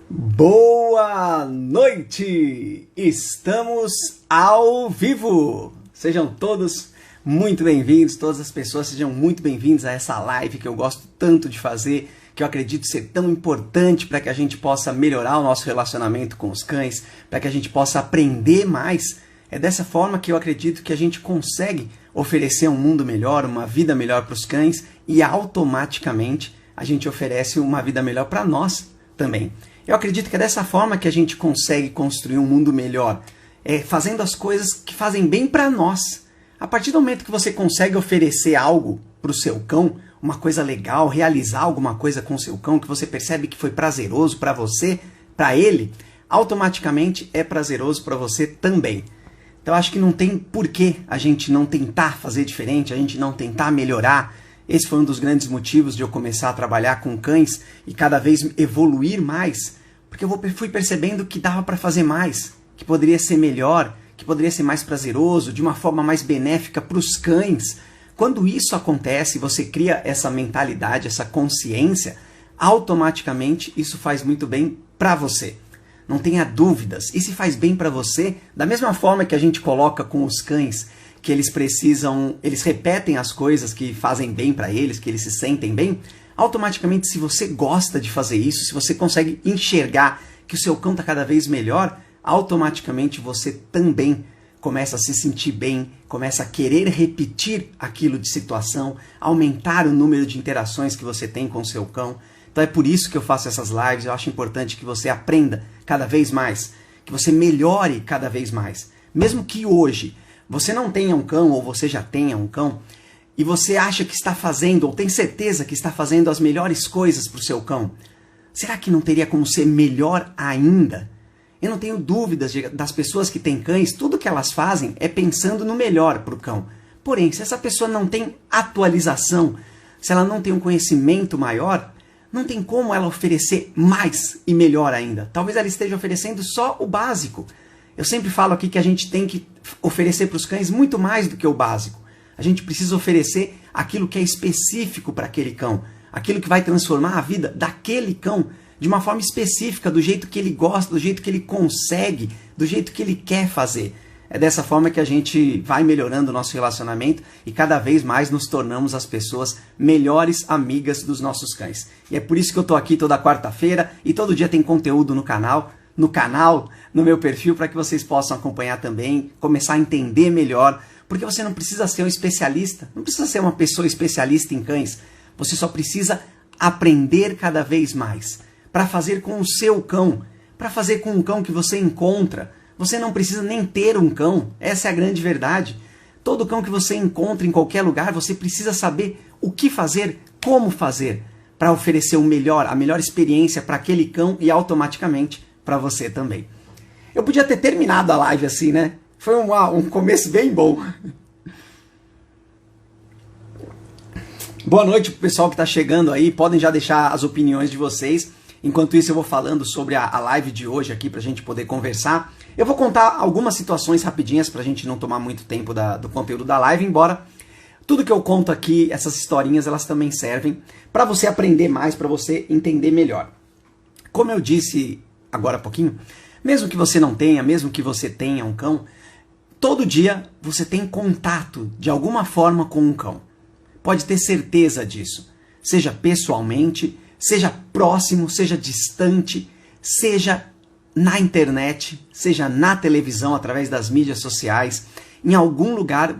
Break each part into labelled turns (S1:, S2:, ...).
S1: Boa noite! Estamos ao vivo! Sejam todos muito bem-vindos, todas as pessoas sejam muito bem-vindos a essa live que eu gosto tanto de fazer, que eu acredito ser tão importante para que a gente possa melhorar o nosso relacionamento com os cães, para que a gente possa aprender mais. É dessa forma que eu acredito que a gente consegue oferecer um mundo melhor, uma vida melhor para os cães e automaticamente a gente oferece uma vida melhor para nós também. Eu acredito que é dessa forma que a gente consegue construir um mundo melhor, fazendo as coisas que fazem bem para nós. A partir do momento que você consegue oferecer algo para o seu cão, uma coisa legal, realizar alguma coisa com o seu cão que você percebe que foi prazeroso para você, para ele, automaticamente é prazeroso para você também. Então acho que não tem porquê a gente não tentar fazer diferente, a gente não tentar melhorar. Esse foi um dos grandes motivos de eu começar a trabalhar com cães e cada vez evoluir mais, porque eu fui percebendo que dava para fazer mais, que poderia ser melhor, que poderia ser mais prazeroso, de uma forma mais benéfica para os cães. Quando isso acontece, você cria essa mentalidade, essa consciência, automaticamente isso faz muito bem para você. Não tenha dúvidas. E se faz bem para você, da mesma forma que a gente coloca com os cães, que eles repetem as coisas que fazem bem para eles, que eles se sentem bem, automaticamente, se você gosta de fazer isso, se você consegue enxergar que o seu cão está cada vez melhor, automaticamente você também começa a se sentir bem, começa a querer repetir aquilo de situação, aumentar o número de interações que você tem com o seu cão. Então é por isso que eu faço essas lives, eu acho importante que você aprenda cada vez mais, que você melhore cada vez mais. Mesmo que hoje você não tenha um cão ou você já tenha um cão e você acha que está fazendo ou tem certeza que está fazendo as melhores coisas para o seu cão, será que não teria como ser melhor ainda? Eu não tenho dúvidas das pessoas que têm cães, tudo que elas fazem é pensando no melhor para o cão. Porém, se essa pessoa não tem atualização, se ela não tem um conhecimento maior, não tem como ela oferecer mais e melhor ainda. Talvez ela esteja oferecendo só o básico. Eu sempre falo aqui que a gente tem que oferecer para os cães muito mais do que o básico. A gente precisa oferecer aquilo que é específico para aquele cão, aquilo que vai transformar a vida daquele cão de uma forma específica, do jeito que ele gosta, do jeito que ele consegue, do jeito que ele quer fazer. É dessa forma que a gente vai melhorando o nosso relacionamento e cada vez mais nos tornamos as pessoas melhores amigas dos nossos cães. E é por isso que eu estou aqui toda quarta-feira e todo dia tem conteúdo no canal, no meu perfil, para que vocês possam acompanhar também, começar a entender melhor, porque você não precisa ser um especialista, não precisa ser uma pessoa especialista em cães, você só precisa aprender cada vez mais, para fazer com o seu cão, para fazer com um cão que você encontra. Você não precisa nem ter um cão, essa é a grande verdade. Todo cão que você encontra em qualquer lugar, você precisa saber o que fazer, como fazer, para oferecer o melhor, a melhor experiência para aquele cão e automaticamente para você também. Eu podia ter terminado a live assim, né? Foi um começo bem bom. Boa noite pro pessoal que está chegando aí, podem já deixar as opiniões de vocês. Enquanto isso eu vou falando sobre a live de hoje aqui para a gente poder conversar. Eu vou contar algumas situações rapidinhas para a gente não tomar muito tempo do conteúdo da live, embora tudo que eu conto aqui, essas historinhas, elas também servem para você aprender mais, para você entender melhor. Como eu disse agora há pouquinho, mesmo que você não tenha, mesmo que você tenha um cão, todo dia você tem contato de alguma forma com um cão. Pode ter certeza disso, seja pessoalmente, seja próximo, seja distante, seja na internet, seja na televisão, através das mídias sociais, em algum lugar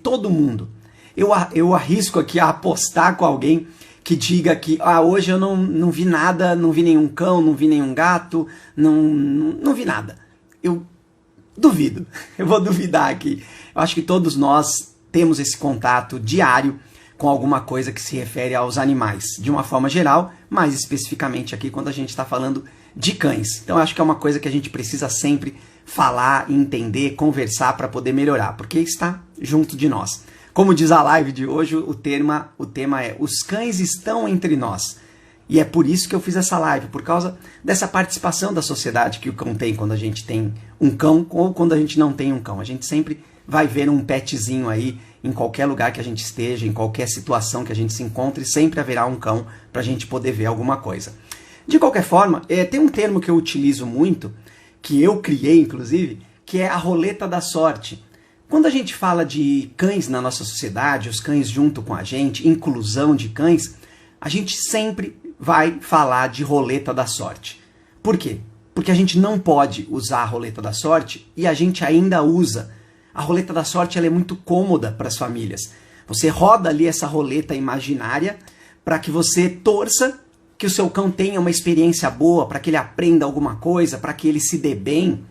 S1: todo mundo. Eu arrisco aqui a apostar com alguém que diga que hoje eu não vi nada, não vi nenhum cão, não vi nenhum gato, não vi nada. Eu duvido, eu vou duvidar aqui. Eu acho que todos nós temos esse contato diário com alguma coisa que se refere aos animais, de uma forma geral, mais especificamente aqui quando a gente está falando de cães. Então eu acho que é uma coisa que a gente precisa sempre falar, entender, conversar para poder melhorar, porque está junto de nós. Como diz a live de hoje, o tema é Os cães estão entre nós. E é por isso que eu fiz essa live, por causa dessa participação da sociedade que o cão tem quando a gente tem um cão ou quando a gente não tem um cão. A gente sempre vai ver um petzinho aí em qualquer lugar que a gente esteja, em qualquer situação que a gente se encontre, sempre haverá um cão para a gente poder ver alguma coisa. De qualquer forma, tem um termo que eu utilizo muito, que eu criei inclusive, que é a roleta da sorte. Quando a gente fala de cães na nossa sociedade, os cães junto com a gente, inclusão de cães, a gente sempre vai falar de roleta da sorte. Por quê? Porque a gente não pode usar a roleta da sorte e a gente ainda usa. A roleta da sorte ela é muito cômoda para as famílias. Você roda ali essa roleta imaginária para que você torça que o seu cão tenha uma experiência boa, para que ele aprenda alguma coisa, para que ele se dê bem.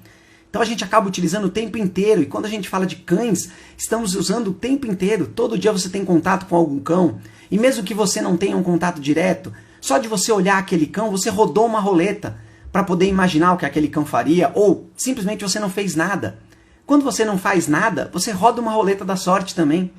S1: Então a gente acaba utilizando o tempo inteiro, e quando a gente fala de cães, estamos usando o tempo inteiro. Todo dia você tem contato com algum cão, e mesmo que você não tenha um contato direto, só de você olhar aquele cão, você rodou uma roleta para poder imaginar o que aquele cão faria, ou simplesmente você não fez nada. Quando você não faz nada, você roda uma roleta da sorte também,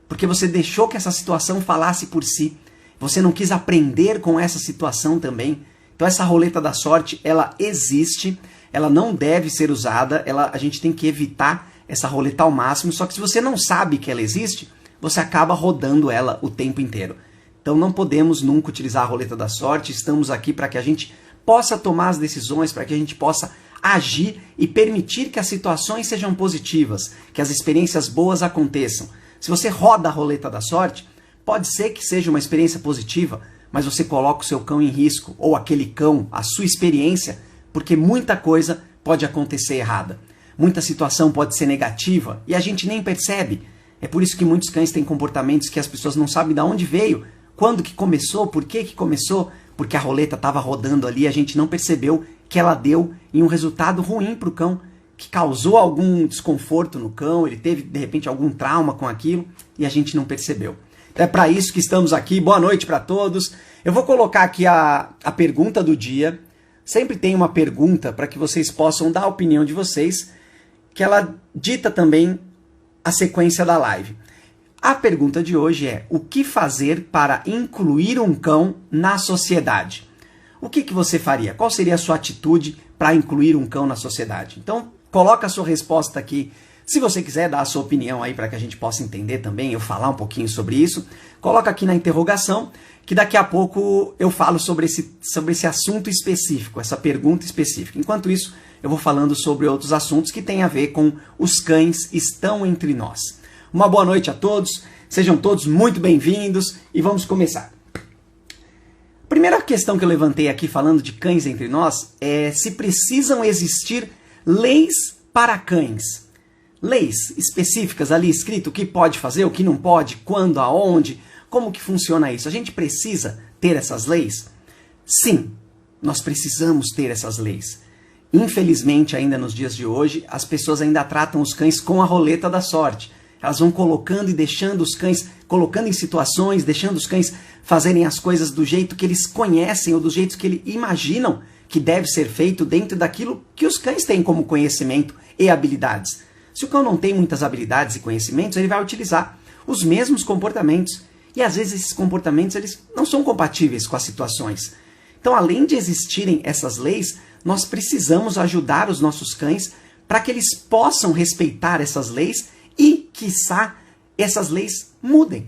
S1: porque você deixou que essa situação falasse por si. Você não quis aprender com essa situação também. Então essa roleta da sorte, ela existe, ela não deve ser usada, a gente tem que evitar essa roleta ao máximo, só que se você não sabe que ela existe, você acaba rodando ela o tempo inteiro. Então não podemos nunca utilizar a roleta da sorte, estamos aqui para que a gente possa tomar as decisões, para que a gente possa agir e permitir que as situações sejam positivas, que as experiências boas aconteçam. Se você roda a roleta da sorte, pode ser que seja uma experiência positiva, mas você coloca o seu cão em risco, ou aquele cão, a sua experiência, porque muita coisa pode acontecer errada. Muita situação pode ser negativa e a gente nem percebe. É por isso que muitos cães têm comportamentos que as pessoas não sabem de onde veio, quando que começou, por que que começou, porque a roleta estava rodando ali e a gente não percebeu que ela deu em um resultado ruim para o cão, que causou algum desconforto no cão, ele teve de repente algum trauma com aquilo e a gente não percebeu. É para isso que estamos aqui. Boa noite para todos. Eu vou colocar aqui a pergunta do dia. Sempre tem uma pergunta para que vocês possam dar a opinião de vocês, que ela dita também a sequência da live. A pergunta de hoje é: o que fazer para incluir um cão na sociedade? O que você faria? Qual seria a sua atitude para incluir um cão na sociedade? Então, coloca a sua resposta aqui. Se você quiser dar a sua opinião aí para que a gente possa entender também, eu falar um pouquinho sobre isso, coloca aqui na interrogação, que daqui a pouco eu falo sobre esse assunto específico, essa pergunta específica. Enquanto isso, eu vou falando sobre outros assuntos que têm a ver com os cães estão entre nós. Uma boa noite a todos, sejam todos muito bem-vindos e vamos começar. Primeira questão que eu levantei aqui falando de cães entre nós é se precisam existir leis para cães. Leis específicas ali escrito o que pode fazer, o que não pode, quando, aonde, como que funciona isso. A gente precisa ter essas leis? Sim, nós precisamos ter essas leis. Infelizmente, ainda nos dias de hoje, as pessoas ainda tratam os cães com a roleta da sorte. Elas vão colocando e deixando os cães, colocando em situações, deixando os cães fazerem as coisas do jeito que eles conhecem ou do jeito que eles imaginam que deve ser feito dentro daquilo que os cães têm como conhecimento e habilidades. Se o cão não tem muitas habilidades e conhecimentos, ele vai utilizar os mesmos comportamentos. E às vezes esses comportamentos eles não são compatíveis com as situações. Então, além de existirem essas leis, nós precisamos ajudar os nossos cães para que eles possam respeitar essas leis e, quiçá, essas leis mudem.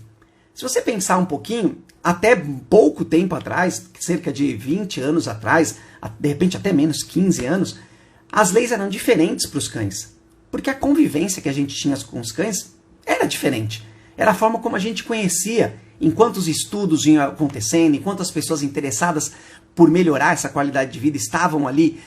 S1: Se você pensar um pouquinho, até pouco tempo atrás, cerca de 20 anos atrás, de repente até menos, 15 anos, as leis eram diferentes para os cães. Porque a convivência que a gente tinha com os cães era diferente. Era a forma como a gente conhecia, enquanto os estudos iam acontecendo, enquanto as pessoas interessadas por melhorar essa qualidade de vida estavam ali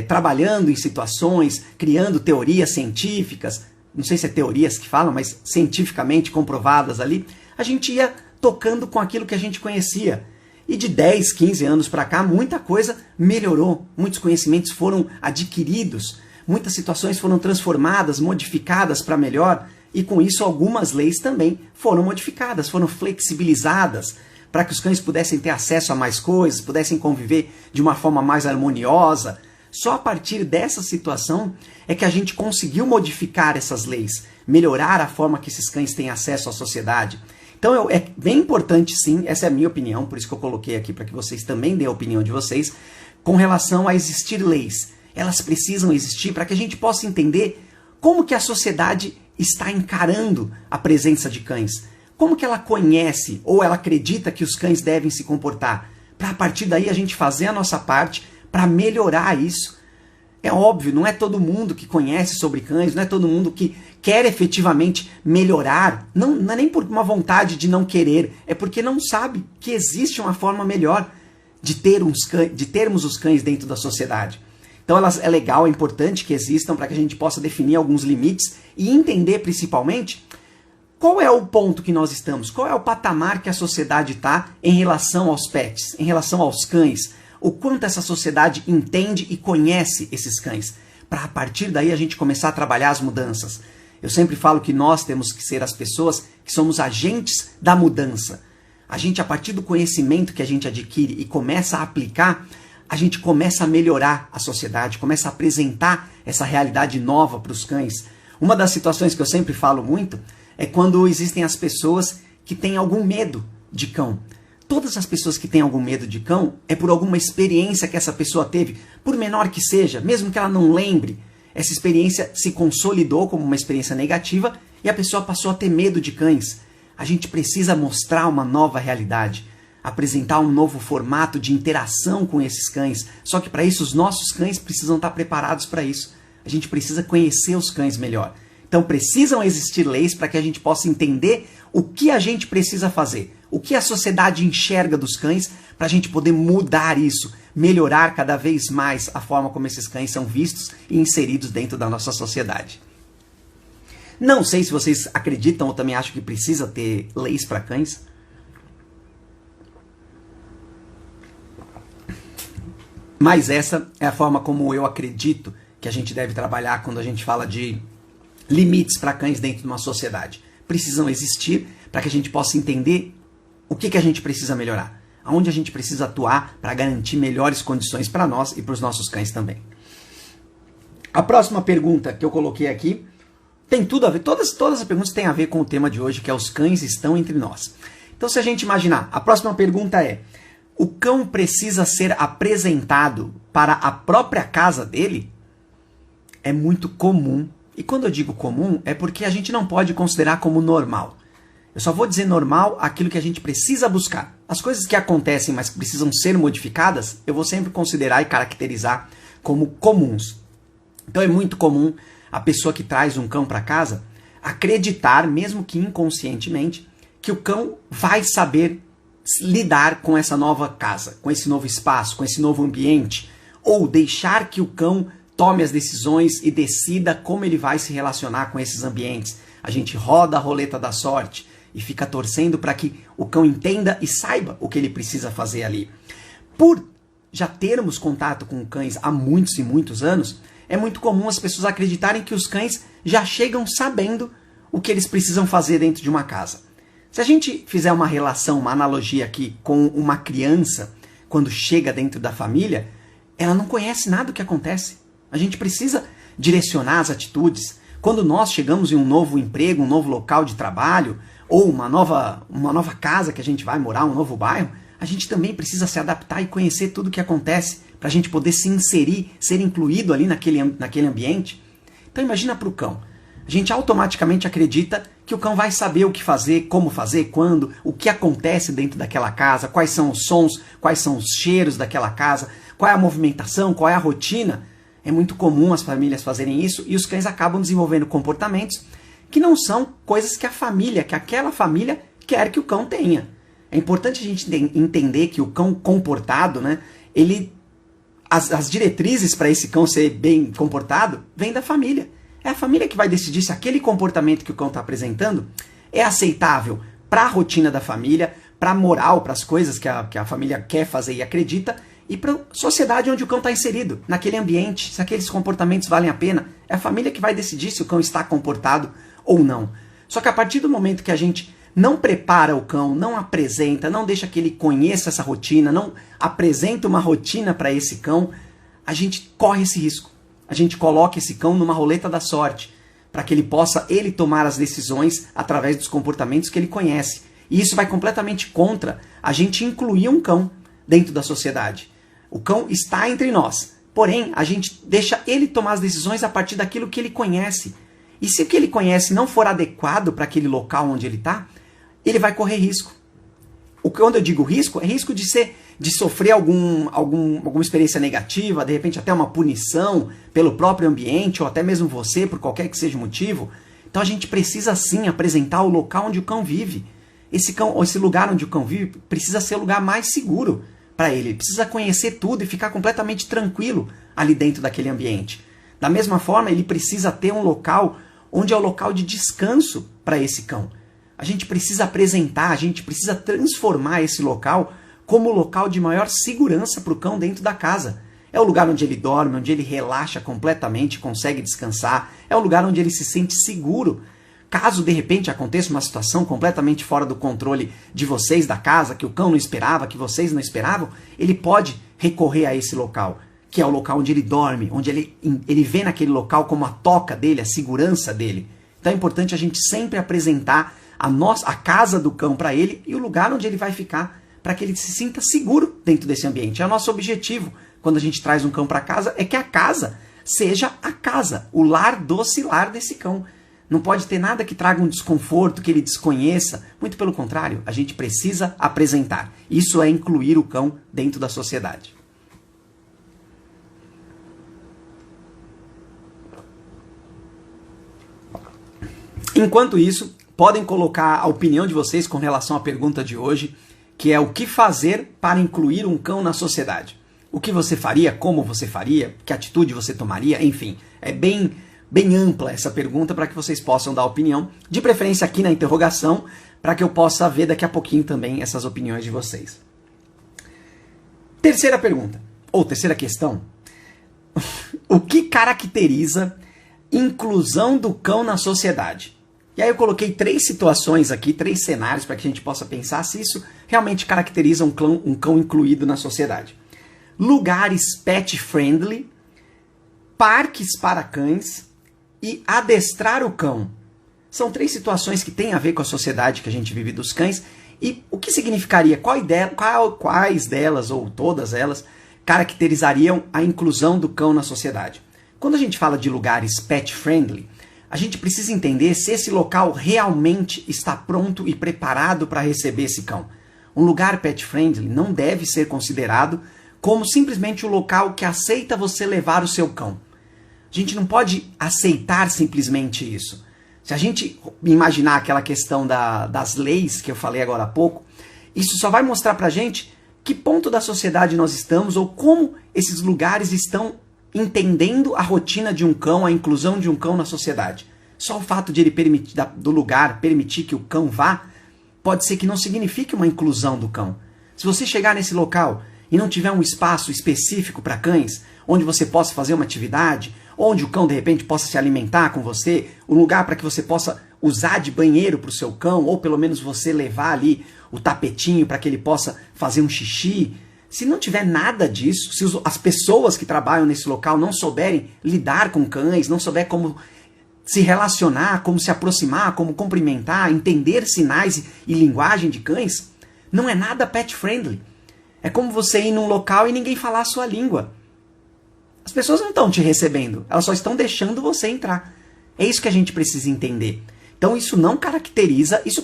S1: trabalhando em situações, criando teorias científicas, não sei se é teorias que falam, mas cientificamente comprovadas ali, a gente ia tocando com aquilo que a gente conhecia. E de 10, 15 anos para cá, muita coisa melhorou, muitos conhecimentos foram adquiridos, muitas situações foram transformadas, modificadas para melhor, e com isso algumas leis também foram modificadas, foram flexibilizadas, para que os cães pudessem ter acesso a mais coisas, pudessem conviver de uma forma mais harmoniosa. Só a partir dessa situação é que a gente conseguiu modificar essas leis, melhorar a forma que esses cães têm acesso à sociedade. Então é bem importante sim, essa é a minha opinião, por isso que eu coloquei aqui para que vocês também deem a opinião de vocês, com relação a existir leis. Elas precisam existir para que a gente possa entender como que a sociedade está encarando a presença de cães. Como que ela conhece ou ela acredita que os cães devem se comportar. para a partir daí a gente fazer a nossa parte para melhorar isso. É óbvio, não é todo mundo que conhece sobre cães, não é todo mundo que quer efetivamente melhorar, não é nem por uma vontade de não querer, é porque não sabe que existe uma forma melhor de termos os cães dentro da sociedade. Então é legal, é importante que existam para que a gente possa definir alguns limites e entender principalmente qual é o ponto que nós estamos, qual é o patamar que a sociedade está em relação aos pets, em relação aos cães, o quanto essa sociedade entende e conhece esses cães, para a partir daí a gente começar a trabalhar as mudanças. Eu sempre falo que nós temos que ser as pessoas que somos agentes da mudança. A gente, a partir do conhecimento que a gente adquire e começa a aplicar, a gente começa a melhorar a sociedade, começa a apresentar essa realidade nova para os cães. Uma das situações que eu sempre falo muito é quando existem as pessoas que têm algum medo de cão. Todas as pessoas que têm algum medo de cão é por alguma experiência que essa pessoa teve, por menor que seja, mesmo que ela não lembre. Essa experiência se consolidou como uma experiência negativa e a pessoa passou a ter medo de cães. A gente precisa mostrar uma nova realidade, apresentar um novo formato de interação com esses cães. Só que para isso os nossos cães precisam estar preparados para isso. A gente precisa conhecer os cães melhor. Então precisam existir leis para que a gente possa entender o que a gente precisa fazer, o que a sociedade enxerga dos cães, para a gente poder mudar isso, melhorar cada vez mais a forma como esses cães são vistos e inseridos dentro da nossa sociedade. Não sei se vocês acreditam ou também acham que precisa ter leis para cães. Mas essa é a forma como eu acredito que a gente deve trabalhar quando a gente fala de limites para cães dentro de uma sociedade. Precisam existir para que a gente possa entender o que a gente precisa melhorar, aonde a gente precisa atuar para garantir melhores condições para nós e para os nossos cães também. A próxima pergunta que eu coloquei aqui tem tudo a ver, todas as perguntas têm a ver com o tema de hoje, que é os cães estão entre nós. Então, se a gente imaginar, a próxima pergunta é: o cão precisa ser apresentado para a própria casa dele? É muito comum. E quando eu digo comum, é porque a gente não pode considerar como normal. Eu só vou dizer normal aquilo que a gente precisa buscar. As coisas que acontecem, mas que precisam ser modificadas, eu vou sempre considerar e caracterizar como comuns. Então é muito comum a pessoa que traz um cão para casa acreditar, mesmo que inconscientemente, que o cão vai saber lidar com essa nova casa, com esse novo espaço, com esse novo ambiente, ou deixar que o cão tome as decisões e decida como ele vai se relacionar com esses ambientes. A gente roda a roleta da sorte e fica torcendo para que o cão entenda e saiba o que ele precisa fazer ali. Por já termos contato com cães há muitos e muitos anos, é muito comum as pessoas acreditarem que os cães já chegam sabendo o que eles precisam fazer dentro de uma casa. Se a gente fizer uma relação, uma analogia aqui com uma criança, quando chega dentro da família, ela não conhece nada do que acontece. A gente precisa direcionar as atitudes. Quando nós chegamos em um novo emprego, um novo local de trabalho, ou uma nova casa que a gente vai morar, um novo bairro, a gente também precisa se adaptar e conhecer tudo o que acontece para a gente poder se inserir, ser incluído ali naquele ambiente. Então imagina para o cão. A gente automaticamente acredita que o cão vai saber o que fazer, como fazer, quando, o que acontece dentro daquela casa, quais são os sons, quais são os cheiros daquela casa, qual é a movimentação, qual é a rotina. É muito comum as famílias fazerem isso e os cães acabam desenvolvendo comportamentos que não são coisas que aquela família quer que o cão tenha. É importante a gente entender que o cão comportado, né, as diretrizes para esse cão ser bem comportado vêm da família. É a família que vai decidir se aquele comportamento que o cão está apresentando é aceitável para a rotina da família, para a moral, para as coisas que a família quer fazer e acredita, e para a sociedade onde o cão está inserido, naquele ambiente, se aqueles comportamentos valem a pena. É a família que vai decidir se o cão está comportado ou não. Só que a partir do momento que a gente não prepara o cão, não apresenta, não deixa que ele conheça essa rotina, não apresenta uma rotina para esse cão, a gente corre esse risco. A gente coloca esse cão numa roleta da sorte, para que ele possa tomar as decisões através dos comportamentos que ele conhece. E isso vai completamente contra a gente incluir um cão dentro da sociedade. O cão está entre nós, porém a gente deixa ele tomar as decisões a partir daquilo que ele conhece. E se o que ele conhece não for adequado para aquele local onde ele está, ele vai correr risco. Quando eu digo risco, é risco de ser de sofrer alguma experiência negativa, de repente até uma punição pelo próprio ambiente, ou até mesmo você, por qualquer que seja o motivo. Então a gente precisa sim apresentar o local onde o cão vive. Esse lugar onde o cão vive precisa ser o lugar mais seguro para ele. Ele precisa conhecer tudo e ficar completamente tranquilo ali dentro daquele ambiente. Da mesma forma, ele precisa ter um local onde é o local de descanso para esse cão. A gente precisa apresentar, a gente precisa transformar esse local como o local de maior segurança para o cão dentro da casa. É o lugar onde ele dorme, onde ele relaxa completamente, consegue descansar. É o lugar onde ele se sente seguro. Caso de repente aconteça uma situação completamente fora do controle de vocês da casa, que o cão não esperava, que vocês não esperavam, ele pode recorrer a esse local, que é o local onde ele dorme, onde ele vê naquele local como a toca dele, a segurança dele. Então é importante a gente sempre apresentar a casa do cão para ele e o lugar onde ele vai ficar, para que ele se sinta seguro dentro desse ambiente. É o nosso objetivo quando a gente traz um cão para casa, é que a casa seja a casa, o lar docilar desse cão. Não pode ter nada que traga um desconforto, que ele desconheça. Muito pelo contrário, a gente precisa apresentar. Isso é incluir o cão dentro da sociedade. Enquanto isso, podem colocar a opinião de vocês com relação à pergunta de hoje, que é o que fazer para incluir um cão na sociedade. O que você faria, como você faria, que atitude você tomaria, enfim. É bem ampla essa pergunta para que vocês possam dar opinião, de preferência aqui na interrogação, para que eu possa ver daqui a pouquinho também essas opiniões de vocês. Terceira pergunta, ou terceira questão. O que caracteriza inclusão do cão na sociedade? E aí eu coloquei 3 situações aqui, 3 cenários para que a gente possa pensar se isso realmente caracteriza um cão incluído na sociedade. Lugares pet friendly, parques para cães e adestrar o cão. São 3 situações que têm a ver com a sociedade que a gente vive dos cães. E o que significaria? Quais delas, ou todas elas, caracterizariam a inclusão do cão na sociedade? Quando a gente fala de lugares pet friendly, a gente precisa entender se esse local realmente está pronto e preparado para receber esse cão. Um lugar pet friendly não deve ser considerado como simplesmente o local que aceita você levar o seu cão. A gente não pode aceitar simplesmente isso. Se a gente imaginar aquela questão das leis que eu falei agora há pouco, isso só vai mostrar pra gente que ponto da sociedade nós estamos ou como esses lugares estão entendendo a rotina de um cão, a inclusão de um cão na sociedade. Só o fato de ele do lugar permitir que o cão vá, pode ser que não signifique uma inclusão do cão. Se você chegar nesse local e não tiver um espaço específico para cães, onde você possa fazer uma atividade, onde o cão de repente possa se alimentar com você, um lugar para que você possa usar de banheiro para o seu cão, ou pelo menos você levar ali o tapetinho para que ele possa fazer um xixi. Se não tiver nada disso, se as pessoas que trabalham nesse local não souberem lidar com cães, não souber como se relacionar, como se aproximar, como cumprimentar, entender sinais e linguagem de cães, não é nada pet friendly. É como você ir num local e ninguém falar a sua língua. As pessoas não estão te recebendo, elas só estão deixando você entrar. É isso que a gente precisa entender. Então isso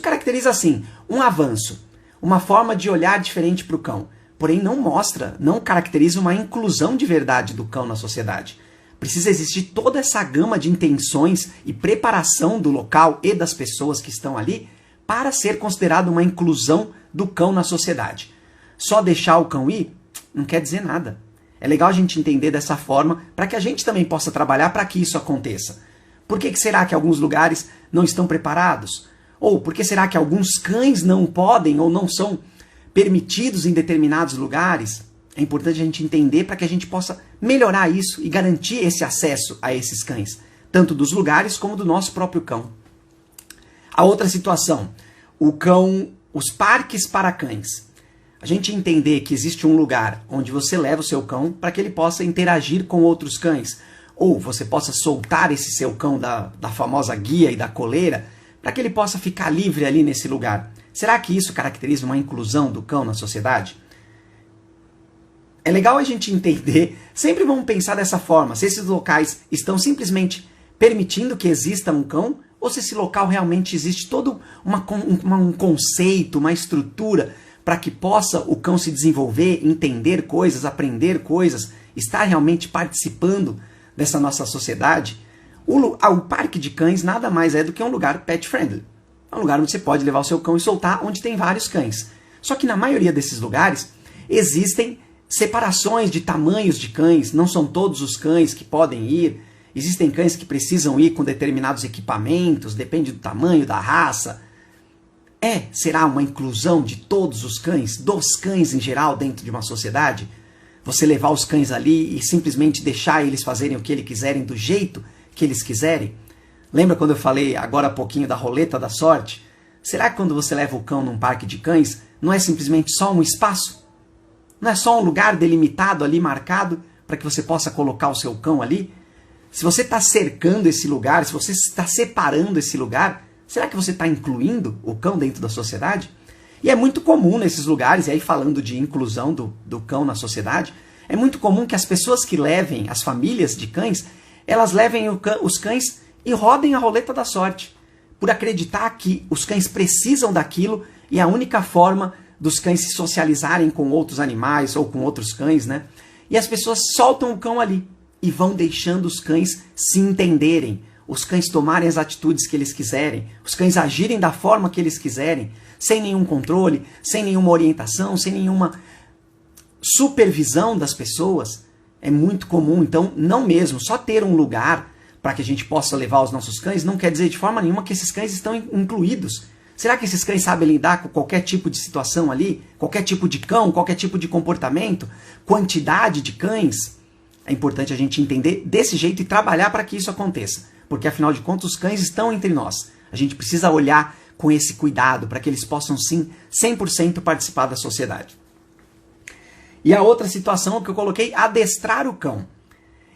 S1: caracteriza assim, um avanço, uma forma de olhar diferente para o cão. Porém não caracteriza uma inclusão de verdade do cão na sociedade. Precisa existir toda essa gama de intenções e preparação do local e das pessoas que estão ali para ser considerado uma inclusão do cão na sociedade. Só deixar o cão ir não quer dizer nada. É legal a gente entender dessa forma para que a gente também possa trabalhar para que isso aconteça. Por que será que alguns lugares não estão preparados? Ou por que será que alguns cães não podem ou não são permitidos em determinados lugares? É importante a gente entender para que a gente possa melhorar isso e garantir esse acesso a esses cães, tanto dos lugares como do nosso próprio cão. A outra situação, os parques para cães. A gente entender que existe um lugar onde você leva o seu cão para que ele possa interagir com outros cães, ou você possa soltar esse seu cão da famosa guia e da coleira para que ele possa ficar livre ali nesse lugar. Será que isso caracteriza uma inclusão do cão na sociedade? É legal a gente entender, sempre vamos pensar dessa forma, se esses locais estão simplesmente permitindo que exista um cão, ou se esse local realmente existe todo um conceito, uma estrutura para que possa o cão se desenvolver, entender coisas, aprender coisas, estar realmente participando dessa nossa sociedade, o parque de cães nada mais é do que um lugar pet friendly. É um lugar onde você pode levar o seu cão e soltar, onde tem vários cães. Só que na maioria desses lugares existem separações de tamanhos de cães, não são todos os cães que podem ir, existem cães que precisam ir com determinados equipamentos, depende do tamanho, da raça. Será uma inclusão de todos os cães, dos cães em geral dentro de uma sociedade? Você levar os cães ali e simplesmente deixar eles fazerem o que eles quiserem, do jeito que eles quiserem? Lembra quando eu falei agora há pouquinho da roleta da sorte? Será que quando você leva o cão num parque de cães, não é simplesmente só um espaço? Não é só um lugar delimitado ali, marcado, para que você possa colocar o seu cão ali? Se você está cercando esse lugar, se você está separando esse lugar, será que você está incluindo o cão dentro da sociedade? E é muito comum nesses lugares, e aí falando de inclusão do cão na sociedade, é muito comum que as pessoas que levem, as famílias de cães, elas levem os cães e rodem a roleta da sorte, por acreditar que os cães precisam daquilo e a única forma dos cães se socializarem com outros animais ou com outros cães, né? E as pessoas soltam o cão ali e vão deixando os cães se entenderem, os cães tomarem as atitudes que eles quiserem, os cães agirem da forma que eles quiserem, sem nenhum controle, sem nenhuma orientação, sem nenhuma supervisão das pessoas. É muito comum, então, não mesmo, só ter um lugar para que a gente possa levar os nossos cães não quer dizer de forma nenhuma que esses cães estão incluídos. Será que esses cães sabem lidar com qualquer tipo de situação ali? Qualquer tipo de cão, qualquer tipo de comportamento? Quantidade de cães? É importante a gente entender desse jeito e trabalhar para que isso aconteça. Porque, afinal de contas, os cães estão entre nós. A gente precisa olhar com esse cuidado para que eles possam, sim, 100% participar da sociedade. E a outra situação que eu coloquei, adestrar o cão.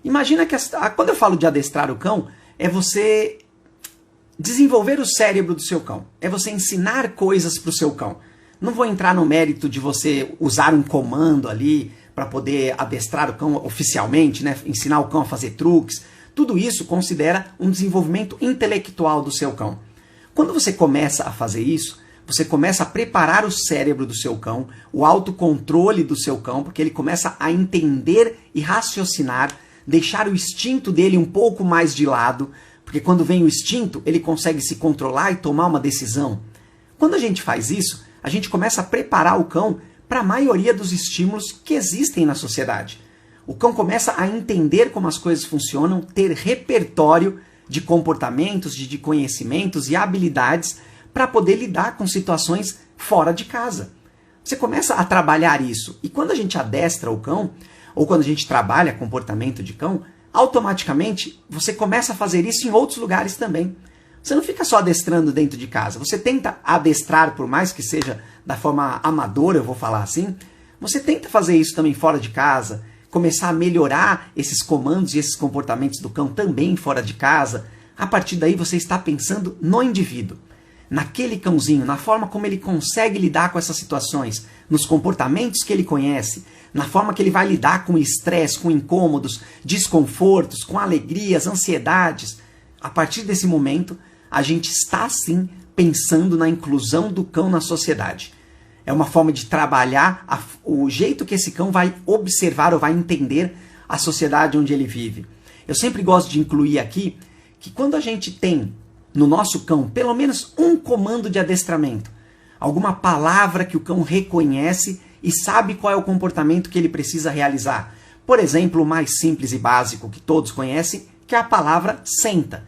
S1: Imagina que, quando eu falo de adestrar o cão, é você desenvolver o cérebro do seu cão. É você ensinar coisas para o seu cão. Não vou entrar no mérito de você usar um comando ali para poder adestrar o cão oficialmente, né? Ensinar o cão a fazer truques. Tudo isso considera um desenvolvimento intelectual do seu cão. Quando você começa a fazer isso, você começa a preparar o cérebro do seu cão, o autocontrole do seu cão, porque ele começa a entender e raciocinar, deixar o instinto dele um pouco mais de lado, porque quando vem o instinto, ele consegue se controlar e tomar uma decisão. Quando a gente faz isso, a gente começa a preparar o cão para a maioria dos estímulos que existem na sociedade. O cão começa a entender como as coisas funcionam, ter repertório de comportamentos, de conhecimentos e habilidades para poder lidar com situações fora de casa. Você começa a trabalhar isso. E quando a gente adestra o cão, ou quando a gente trabalha comportamento de cão, automaticamente você começa a fazer isso em outros lugares também. Você não fica só adestrando dentro de casa. Você tenta adestrar, por mais que seja da forma amadora, eu vou falar assim, você tenta fazer isso também fora de casa, começar a melhorar esses comandos e esses comportamentos do cão também fora de casa. A partir daí você está pensando no indivíduo, naquele cãozinho, na forma como ele consegue lidar com essas situações, nos comportamentos que ele conhece, na forma que ele vai lidar com estresse, com incômodos, desconfortos, com alegrias, ansiedades. A partir desse momento, a gente está sim pensando na inclusão do cão na sociedade. É uma forma de trabalhar o jeito que esse cão vai observar ou vai entender a sociedade onde ele vive. Eu sempre gosto de incluir aqui que quando a gente tem no nosso cão pelo menos um comando de adestramento, alguma palavra que o cão reconhece e sabe qual é o comportamento que ele precisa realizar. Por exemplo, o mais simples e básico que todos conhecem, que é a palavra senta.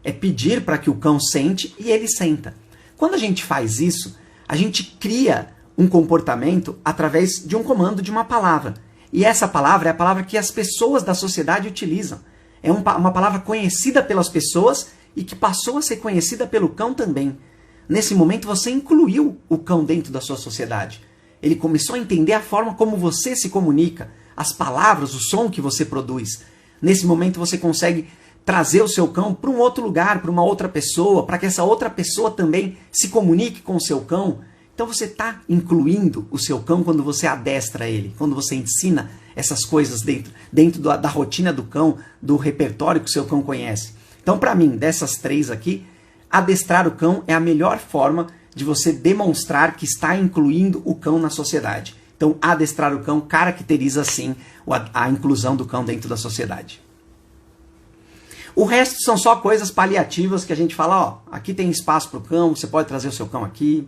S1: É pedir para que o cão sente e ele senta. Quando a gente faz isso, a gente cria um comportamento através de um comando de uma palavra. E essa palavra é a palavra que as pessoas da sociedade utilizam. É uma palavra conhecida pelas pessoas e que passou a ser conhecida pelo cão também. Nesse momento você incluiu o cão dentro da sua sociedade. Ele começou a entender a forma como você se comunica, as palavras, o som que você produz. Nesse momento você consegue trazer o seu cão para um outro lugar, para uma outra pessoa, para que essa outra pessoa também se comunique com o seu cão. Então você está incluindo o seu cão quando você adestra ele, quando você ensina essas coisas dentro da rotina do cão, do repertório que o seu cão conhece. Então, para mim, dessas três aqui, adestrar o cão é a melhor forma de você demonstrar que está incluindo o cão na sociedade. Então, adestrar o cão caracteriza, sim, a inclusão do cão dentro da sociedade. O resto são só coisas paliativas que a gente fala, ó, aqui tem espaço para o cão, você pode trazer o seu cão aqui.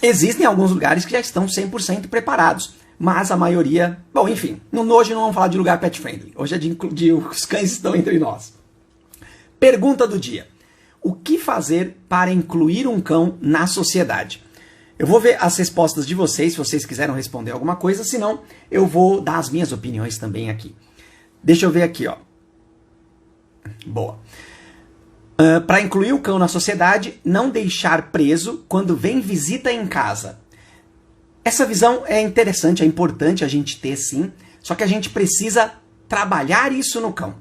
S1: Existem alguns lugares que já estão 100% preparados, mas a maioria... Bom, enfim, hoje não vamos falar de lugar pet friendly, hoje é de os cães estão entre nós. Pergunta do dia. O que fazer para incluir um cão na sociedade? Eu vou ver as respostas de vocês, se vocês quiserem responder alguma coisa, senão eu vou dar as minhas opiniões também aqui. Deixa eu ver aqui, ó. Boa. Para incluir o cão na sociedade, não deixar preso quando vem visita em casa. Essa visão é interessante, é importante a gente ter sim, só que a gente precisa trabalhar isso no cão.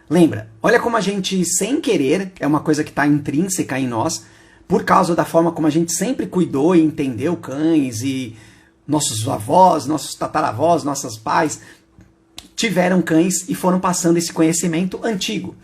S1: Lembra, olha como a gente, sem querer, é uma coisa que está intrínseca em nós, por causa da forma como a gente sempre cuidou e entendeu cães, e nossos avós, nossos tataravós, nossos pais tiveram cães e foram passando esse conhecimento antigo,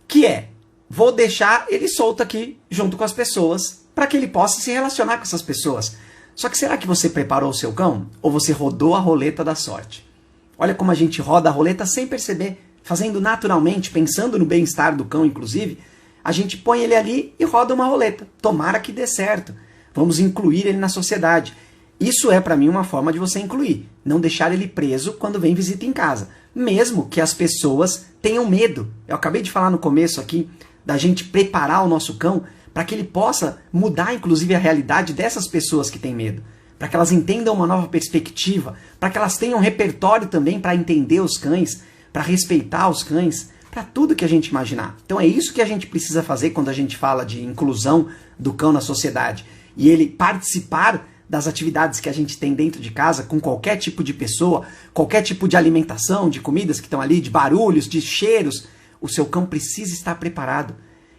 S1: que é, vou deixar ele solto aqui junto com as pessoas, para que ele possa se relacionar com essas pessoas. Só que será que você preparou o seu cão? Ou você rodou a roleta da sorte? Olha como a gente roda a roleta sem perceber, fazendo naturalmente, pensando no bem-estar do cão, inclusive, a gente põe ele ali e roda uma roleta. Tomara que dê certo. Vamos incluir ele na sociedade. Isso é, para mim, uma forma de você incluir. Não deixar ele preso quando vem visita em casa. Mesmo que as pessoas tenham medo. Eu acabei de falar no começo aqui da gente preparar o nosso cão para que ele possa mudar, inclusive, a realidade dessas pessoas que têm medo. Para que elas entendam uma nova perspectiva. Para que elas tenham repertório também para entender os cães, para respeitar os cães, para tudo que a gente imaginar. Então é isso que a gente precisa fazer quando a gente fala de inclusão do cão na sociedade. E ele participar das atividades que a gente tem dentro de casa, com qualquer tipo de pessoa, qualquer tipo de alimentação, de comidas que estão ali, de barulhos, de cheiros. O seu cão precisa estar preparado.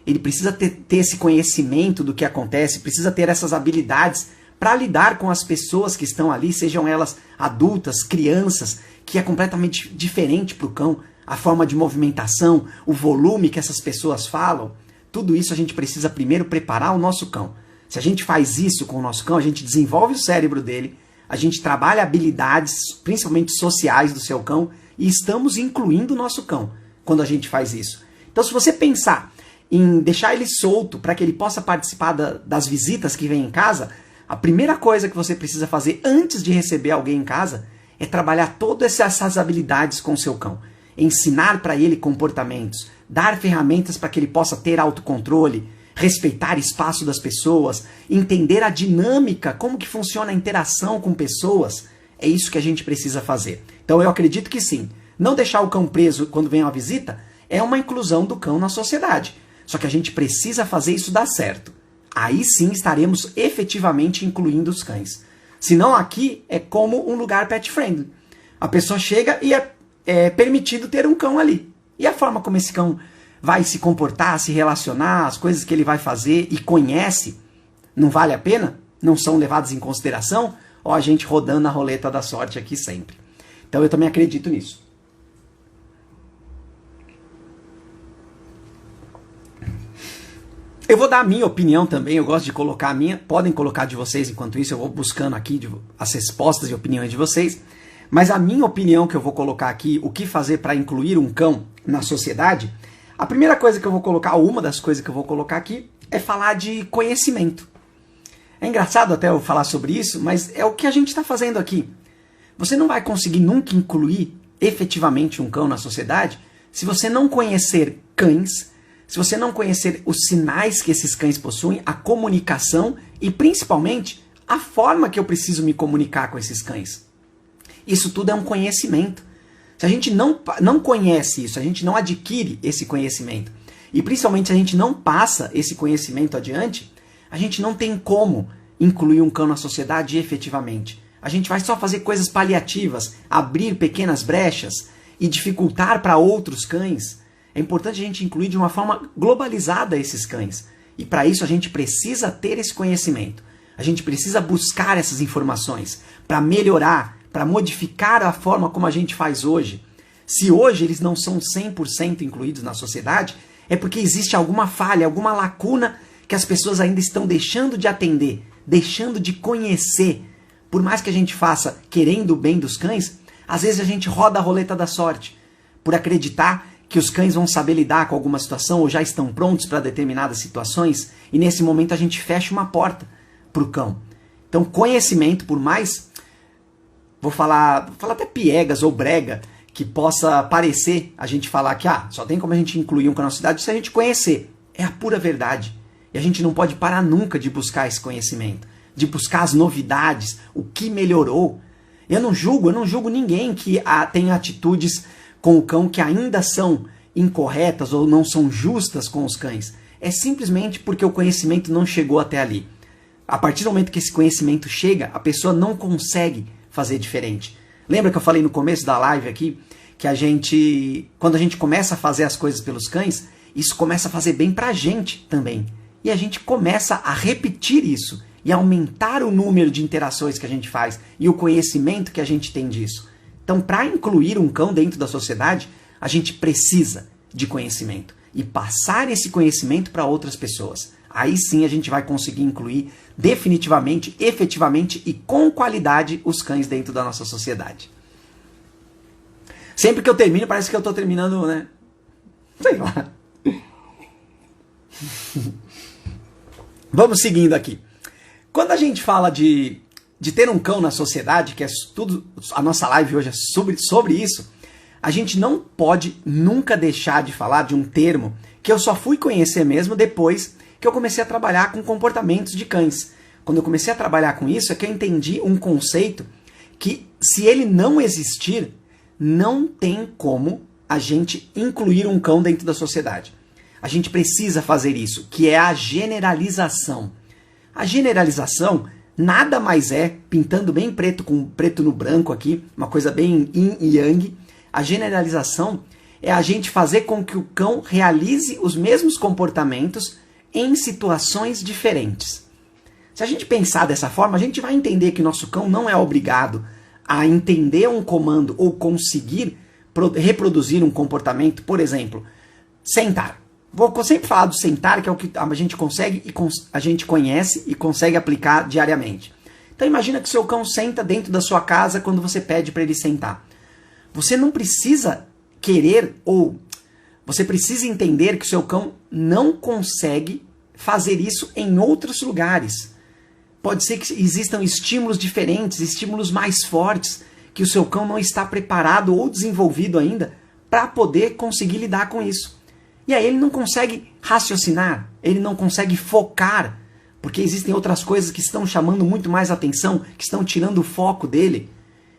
S1: Ele precisa ter esse conhecimento do que acontece, precisa ter essas habilidades para lidar com as pessoas que estão ali, sejam elas adultas, crianças, que é completamente diferente para o cão, a forma de movimentação, o volume que essas pessoas falam, tudo isso a gente precisa primeiro preparar o nosso cão. Se a gente faz isso com o nosso cão, a gente desenvolve o cérebro dele, a gente trabalha habilidades, principalmente sociais do seu cão, e estamos incluindo o nosso cão quando a gente faz isso. Então, se você pensar em deixar ele solto para que ele possa participar das visitas que vem em casa, a primeira coisa que você precisa fazer antes de receber alguém em casa é trabalhar todas essas habilidades com o seu cão. Ensinar para ele comportamentos, dar ferramentas para que ele possa ter autocontrole, respeitar o espaço das pessoas, entender a dinâmica, como que funciona a interação com pessoas. É isso que a gente precisa fazer. Então eu acredito que sim. Não deixar o cão preso quando vem uma visita é uma inclusão do cão na sociedade. Só que a gente precisa fazer isso dar certo. Aí sim estaremos efetivamente incluindo os cães. Senão aqui é como um lugar pet friendly. A pessoa chega e é permitido ter um cão ali. E a forma como esse cão vai se comportar, se relacionar, as coisas que ele vai fazer e conhece, não vale a pena? Não são levadas em consideração? Ó, a gente rodando a roleta da sorte aqui sempre. Então eu também acredito nisso. Eu vou dar a minha opinião também, eu gosto de colocar a minha, podem colocar de vocês, enquanto isso eu vou buscando aqui as respostas e opiniões de vocês, mas a minha opinião que eu vou colocar aqui, o que fazer para incluir um cão na sociedade, a primeira coisa que eu vou colocar, uma das coisas que eu vou colocar aqui, é falar de conhecimento. É engraçado até eu falar sobre isso, mas é o que a gente está fazendo aqui. Você não vai conseguir nunca incluir efetivamente um cão na sociedade se você não conhecer cães, se você não conhecer os sinais que esses cães possuem, a comunicação e, principalmente, a forma que eu preciso me comunicar com esses cães. Isso tudo é um conhecimento. Se a gente não conhece isso, a gente não adquire esse conhecimento, e principalmente se a gente não passa esse conhecimento adiante, a gente não tem como incluir um cão na sociedade efetivamente. A gente vai só fazer coisas paliativas, abrir pequenas brechas e dificultar para outros cães. É importante a gente incluir de uma forma globalizada esses cães. E para isso a gente precisa ter esse conhecimento. A gente precisa buscar essas informações para melhorar, para modificar a forma como a gente faz hoje. Se hoje eles não são 100% incluídos na sociedade, É porque existe alguma falha, alguma lacuna que as pessoas ainda estão deixando de atender, deixando de conhecer. Por mais que a gente faça querendo o bem dos cães, às vezes a gente roda a roleta da sorte, por acreditar que os cães vão saber lidar com alguma situação ou já estão prontos para determinadas situações, e nesse momento a gente fecha uma porta para o cão. Então, conhecimento, por mais, vou falar até piegas ou brega, que possa parecer a gente falar que só tem como a gente incluir um cão na cidade se a gente conhecer. É a pura verdade. E a gente não pode parar nunca de buscar esse conhecimento, de buscar as novidades, o que melhorou. Eu não julgo ninguém que tenha atitudes com o cão que ainda são incorretas ou não são justas com os cães. É simplesmente porque o conhecimento não chegou até ali. A partir do momento que esse conhecimento chega, a pessoa não consegue fazer diferente. Lembra que eu falei no começo da live aqui que quando a gente começa a fazer as coisas pelos cães, isso começa a fazer bem pra gente também. E a gente começa a repetir isso e aumentar o número de interações que a gente faz e o conhecimento que a gente tem disso. Então, para incluir um cão dentro da sociedade, a gente precisa de conhecimento e passar esse conhecimento para outras pessoas. Aí sim a gente vai conseguir incluir definitivamente, efetivamente e com qualidade os cães dentro da nossa sociedade. Sempre que eu termino, parece que eu estou terminando, né? Sei lá. Vamos seguindo aqui. Quando a gente fala de ter um cão na sociedade, que é tudo, a nossa live hoje é sobre isso, a gente não pode nunca deixar de falar de um termo que eu só fui conhecer mesmo depois que eu comecei a trabalhar com comportamentos de cães. Quando eu comecei a trabalhar com isso, é que eu entendi um conceito que, se ele não existir, não tem como a gente incluir um cão dentro da sociedade. A gente precisa fazer isso, que é a generalização. A generalização nada mais é, pintando bem preto com preto no branco aqui, uma coisa bem yin e yang, a generalização é a gente fazer com que o cão realize os mesmos comportamentos em situações diferentes. Se a gente pensar dessa forma, a gente vai entender que nosso cão não é obrigado a entender um comando ou conseguir reproduzir um comportamento, por exemplo, sentar. Vou sempre falar do sentar, que é o que a gente consegue e a gente conhece e consegue aplicar diariamente. Então imagina que o seu cão senta dentro da sua casa quando você pede para ele sentar. Você não precisa querer ou você precisa entender que o seu cão não consegue fazer isso em outros lugares. Pode ser que existam estímulos diferentes, estímulos mais fortes, que o seu cão não está preparado ou desenvolvido ainda para poder conseguir lidar com isso. E aí ele não consegue raciocinar, ele não consegue focar, porque existem outras coisas que estão chamando muito mais atenção, que estão tirando o foco dele.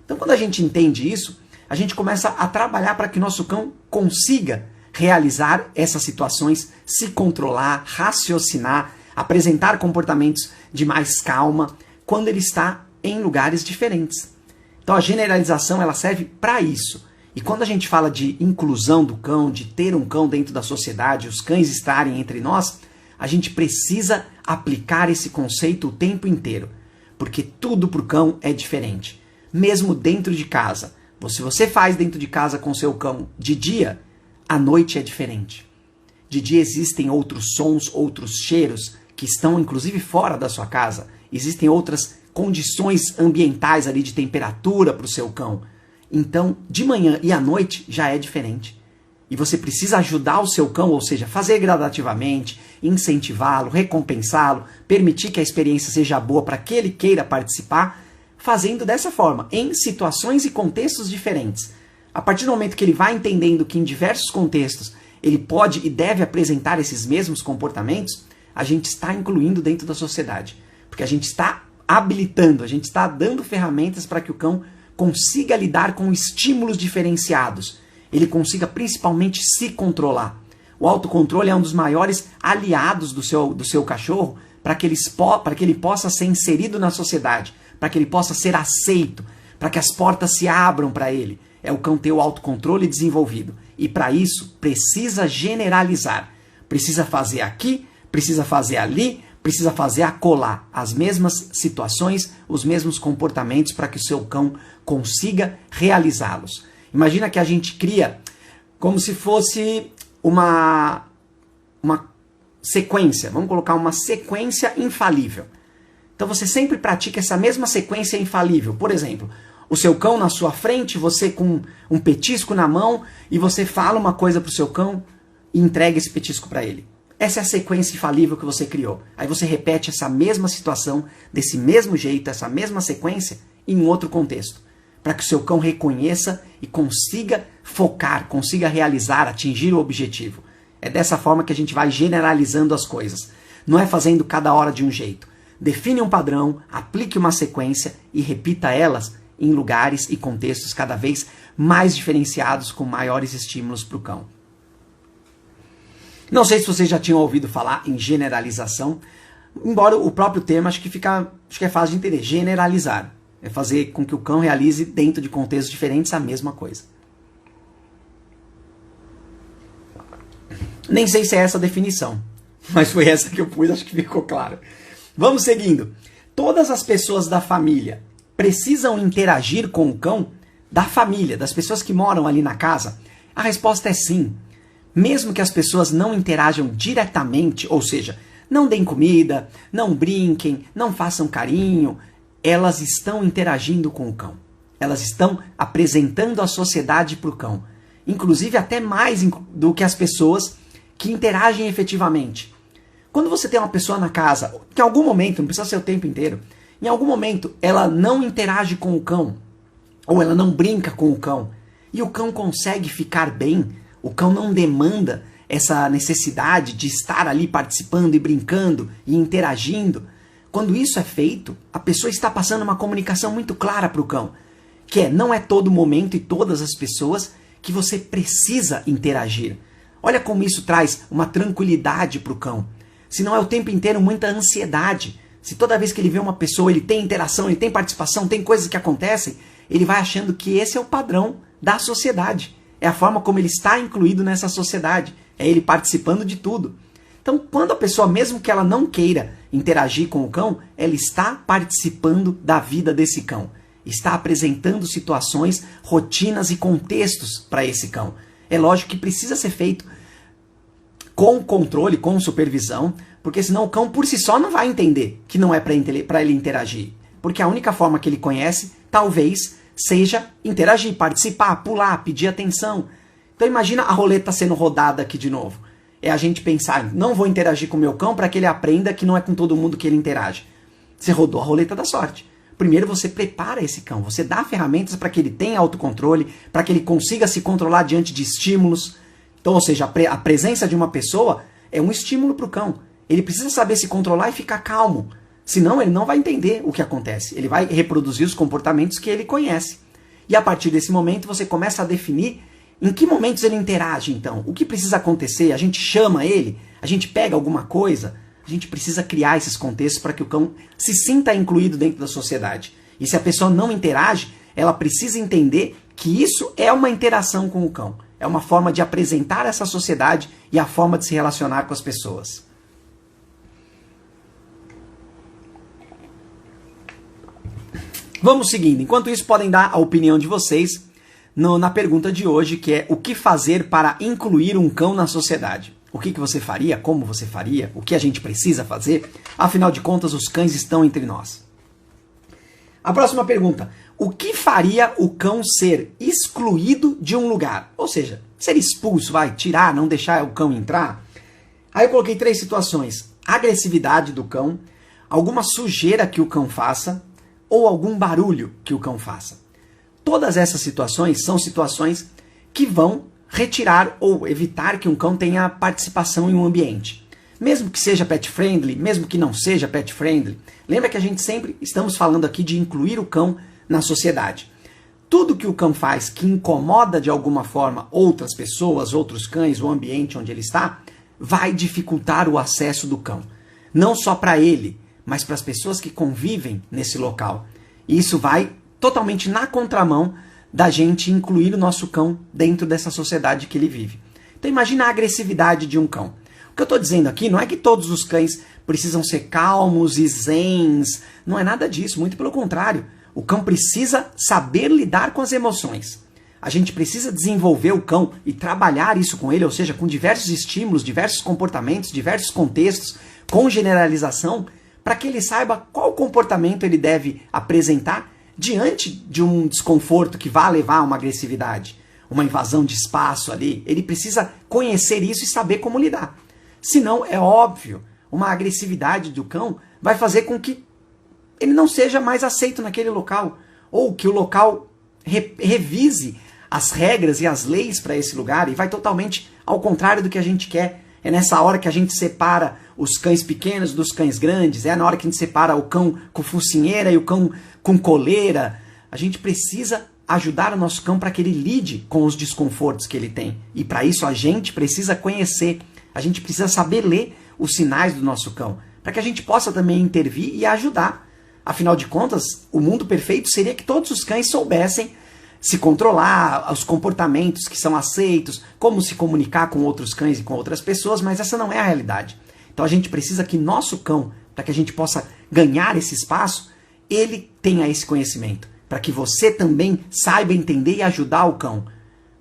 S1: Então quando a gente entende isso, a gente começa a trabalhar para que nosso cão consiga realizar essas situações, se controlar, raciocinar, apresentar comportamentos de mais calma, quando ele está em lugares diferentes. Então a generalização ela serve para isso. E quando a gente fala de inclusão do cão, de ter um cão dentro da sociedade, os cães estarem entre nós, a gente precisa aplicar esse conceito o tempo inteiro. Porque tudo para o cão é diferente. Mesmo dentro de casa. Se você faz dentro de casa com seu cão de dia, à noite é diferente. De dia existem outros sons, outros cheiros que estão inclusive fora da sua casa. Existem outras condições ambientais ali de temperatura para o seu cão. Então, de manhã e à noite já é diferente. E você precisa ajudar o seu cão, ou seja, fazer gradativamente, incentivá-lo, recompensá-lo, permitir que a experiência seja boa para que ele queira participar, fazendo dessa forma, em situações e contextos diferentes. A partir do momento que ele vai entendendo que em diversos contextos ele pode e deve apresentar esses mesmos comportamentos, a gente está incluindo dentro da sociedade. Porque a gente está habilitando, a gente está dando ferramentas para que o cão consiga lidar com estímulos diferenciados. Ele consiga principalmente se controlar. O autocontrole é um dos maiores aliados do seu cachorro para que ele possa ser inserido na sociedade, para que ele possa ser aceito, para que as portas se abram para ele. É o cão ter o autocontrole desenvolvido. E para isso, precisa generalizar. Precisa fazer aqui, precisa fazer ali, precisa fazer acolá as mesmas situações, os mesmos comportamentos para que o seu cão consiga realizá-los. Imagina que a gente cria como se fosse uma sequência, vamos colocar uma sequência infalível. Então você sempre pratica essa mesma sequência infalível. Por exemplo, o seu cão na sua frente, você com um petisco na mão, e você fala uma coisa pro seu cão e entrega esse petisco para ele. Essa é a sequência infalível que você criou. Aí você repete essa mesma situação, desse mesmo jeito, essa mesma sequência, em um outro contexto. Para que o seu cão reconheça e consiga focar, consiga realizar, atingir o objetivo. É dessa forma que a gente vai generalizando as coisas. Não é fazendo cada hora de um jeito. Define um padrão, aplique uma sequência e repita elas em lugares e contextos cada vez mais diferenciados, com maiores estímulos para o cão. Não sei se vocês já tinham ouvido falar em generalização, embora o próprio termo acho que é fácil de entender. Generalizar é fazer com que o cão realize dentro de contextos diferentes a mesma coisa. Nem sei se é essa a definição, mas foi essa que eu pus, acho que ficou claro. Vamos seguindo. Todas as pessoas da família precisam interagir com o cão da família, das pessoas que moram ali na casa? A resposta é sim. Mesmo que as pessoas não interajam diretamente, ou seja, não deem comida, não brinquem, não façam carinho, elas estão interagindo com o cão. Elas estão apresentando a sociedade para o cão. Inclusive até mais do que as pessoas que interagem efetivamente. Quando você tem uma pessoa na casa, que em algum momento, não precisa ser o tempo inteiro, em algum momento ela não interage com o cão, ou ela não brinca com o cão, e o cão consegue ficar bem, o cão não demanda essa necessidade de estar ali participando e brincando e interagindo. Quando isso é feito, a pessoa está passando uma comunicação muito clara para o cão, que não é todo momento e todas as pessoas que você precisa interagir. Olha como isso traz uma tranquilidade para o cão. Se não é o tempo inteiro muita ansiedade. Se toda vez que ele vê uma pessoa, ele tem interação, ele tem participação, tem coisas que acontecem, ele vai achando que esse é o padrão da sociedade. É a forma como ele está incluído nessa sociedade. É ele participando de tudo. Então, quando a pessoa, mesmo que ela não queira interagir com o cão, ela está participando da vida desse cão. Está apresentando situações, rotinas e contextos para esse cão. É lógico que precisa ser feito com controle, com supervisão, porque senão o cão por si só não vai entender que não é para ele interagir. Porque a única forma que ele conhece, talvez, seja interagir, participar, pular, pedir atenção. Então imagina a roleta sendo rodada aqui de novo. É a gente pensar, não vou interagir com o meu cão para que ele aprenda que não é com todo mundo que ele interage. Você rodou a roleta da sorte. Primeiro você prepara esse cão, você dá ferramentas para que ele tenha autocontrole, para que ele consiga se controlar diante de estímulos. Então, ou seja, a presença de uma pessoa é um estímulo para o cão. Ele precisa saber se controlar e ficar calmo. Senão ele não vai entender o que acontece. Ele vai reproduzir os comportamentos que ele conhece. E a partir desse momento você começa a definir em que momentos ele interage, então. O que precisa acontecer? A gente chama ele? A gente pega alguma coisa? A gente precisa criar esses contextos para que o cão se sinta incluído dentro da sociedade. E se a pessoa não interage, ela precisa entender que isso é uma interação com o cão. É uma forma de apresentar essa sociedade e a forma de se relacionar com as pessoas. Vamos seguindo. Enquanto isso, podem dar a opinião de vocês na pergunta de hoje, que é: o que fazer para incluir um cão na sociedade? O que você faria? Como você faria? O que a gente precisa fazer? Afinal de contas, os cães estão entre nós. A próxima pergunta: o que faria o cão ser excluído de um lugar? Ou seja, ser expulso, tirar, não deixar o cão entrar? Aí eu coloquei 3 situações: agressividade do cão, alguma sujeira que o cão faça, ou algum barulho que o cão faça. Todas essas situações são situações que vão retirar ou evitar que um cão tenha participação em um ambiente. Mesmo que seja pet friendly, mesmo que não seja pet friendly. Lembra que a gente sempre estamos falando aqui de incluir o cão na sociedade. Tudo que o cão faz que incomoda de alguma forma outras pessoas, outros cães, o ambiente onde ele está, vai dificultar o acesso do cão. Não só para ele, mas para as pessoas que convivem nesse local. E isso vai totalmente na contramão da gente incluir o nosso cão dentro dessa sociedade que ele vive. Então imagina a agressividade de um cão. O que eu estou dizendo aqui não é que todos os cães precisam ser calmos e zens. Não é nada disso, muito pelo contrário. O cão precisa saber lidar com as emoções. a gente precisa desenvolver o cão e trabalhar isso com ele, ou seja, com diversos estímulos, diversos comportamentos, diversos contextos, com generalização, para que ele saiba qual comportamento ele deve apresentar diante de um desconforto que vá levar a uma agressividade, uma invasão de espaço ali. Ele precisa conhecer isso e saber como lidar. Senão, é óbvio, uma agressividade do cão vai fazer com que ele não seja mais aceito naquele local, ou que o local revise as regras e as leis para esse lugar e vai totalmente ao contrário do que a gente quer. É nessa hora que a gente separa os cães pequenos dos cães grandes, é na hora que a gente separa o cão com focinheira e o cão com coleira. A gente precisa ajudar o nosso cão para que ele lide com os desconfortos que ele tem. E para isso a gente precisa conhecer, a gente precisa saber ler os sinais do nosso cão, para que a gente possa também intervir e ajudar. Afinal de contas, o mundo perfeito seria que todos os cães soubessem se controlar, os comportamentos que são aceitos, como se comunicar com outros cães e com outras pessoas, mas essa não é a realidade. Então a gente precisa que nosso cão, para que a gente possa ganhar esse espaço, ele tenha esse conhecimento, para que você também saiba entender e ajudar o cão,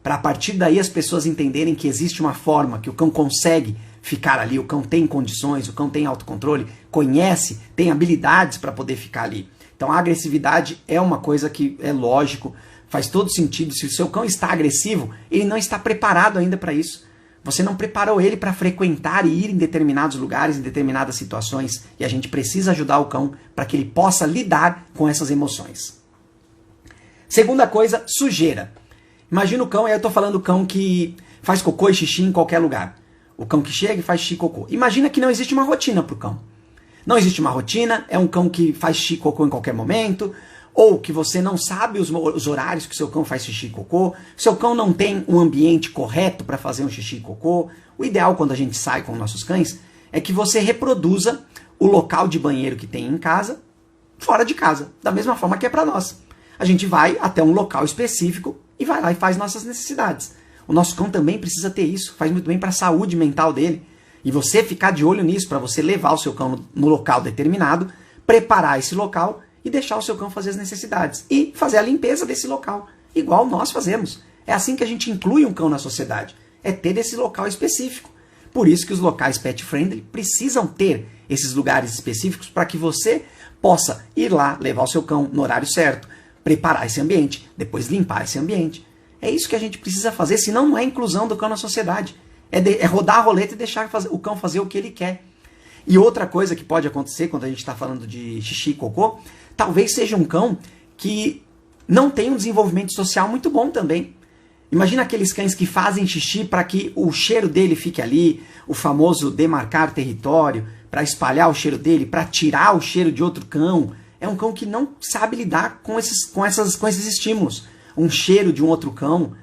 S1: para a partir daí as pessoas entenderem que existe uma forma que o cão consegue ficar ali, o cão tem condições, o cão tem autocontrole, conhece, tem habilidades para poder ficar ali. Então a agressividade é uma coisa que é lógico, faz todo sentido. Se o seu cão está agressivo, ele não está preparado ainda para isso. Você não preparou ele para frequentar e ir em determinados lugares, em determinadas situações. E a gente precisa ajudar o cão para que ele possa lidar com essas emoções. Segunda coisa, sujeira. Imagina o cão, aí eu estou falando do cão que faz cocô e xixi em qualquer lugar. O cão que chega e faz xixi e cocô. Imagina que não existe uma rotina para o cão. Não existe uma rotina, é um cão que faz xixi e cocô em qualquer momento, ou que você não sabe os horários que o seu cão faz xixi e cocô, seu cão não tem um ambiente correto para fazer um xixi e cocô. O ideal quando a gente sai com nossos cães é que você reproduza o local de banheiro que tem em casa, fora de casa, da mesma forma que é para nós. A gente vai até um local específico e vai lá e faz nossas necessidades. O nosso cão também precisa ter isso, faz muito bem para a saúde mental dele. E você ficar de olho nisso, para você levar o seu cão no local determinado, preparar esse local e deixar o seu cão fazer as necessidades. E fazer a limpeza desse local, igual nós fazemos. É assim que a gente inclui um cão na sociedade, é ter esse local específico. Por isso que os locais pet friendly precisam ter esses lugares específicos para que você possa ir lá, levar o seu cão no horário certo, preparar esse ambiente, depois limpar esse ambiente. É isso que a gente precisa fazer, senão não é inclusão do cão na sociedade. É rodar a roleta e deixar o cão fazer o que ele quer. E outra coisa que pode acontecer quando a gente está falando de xixi e cocô, talvez seja um cão que não tem um desenvolvimento social muito bom também. Imagina aqueles cães que fazem xixi para que o cheiro dele fique ali, o famoso demarcar território, para espalhar o cheiro dele, para tirar o cheiro de outro cão. É um cão que não sabe lidar com esses estímulos. Um cheiro de um outro cão,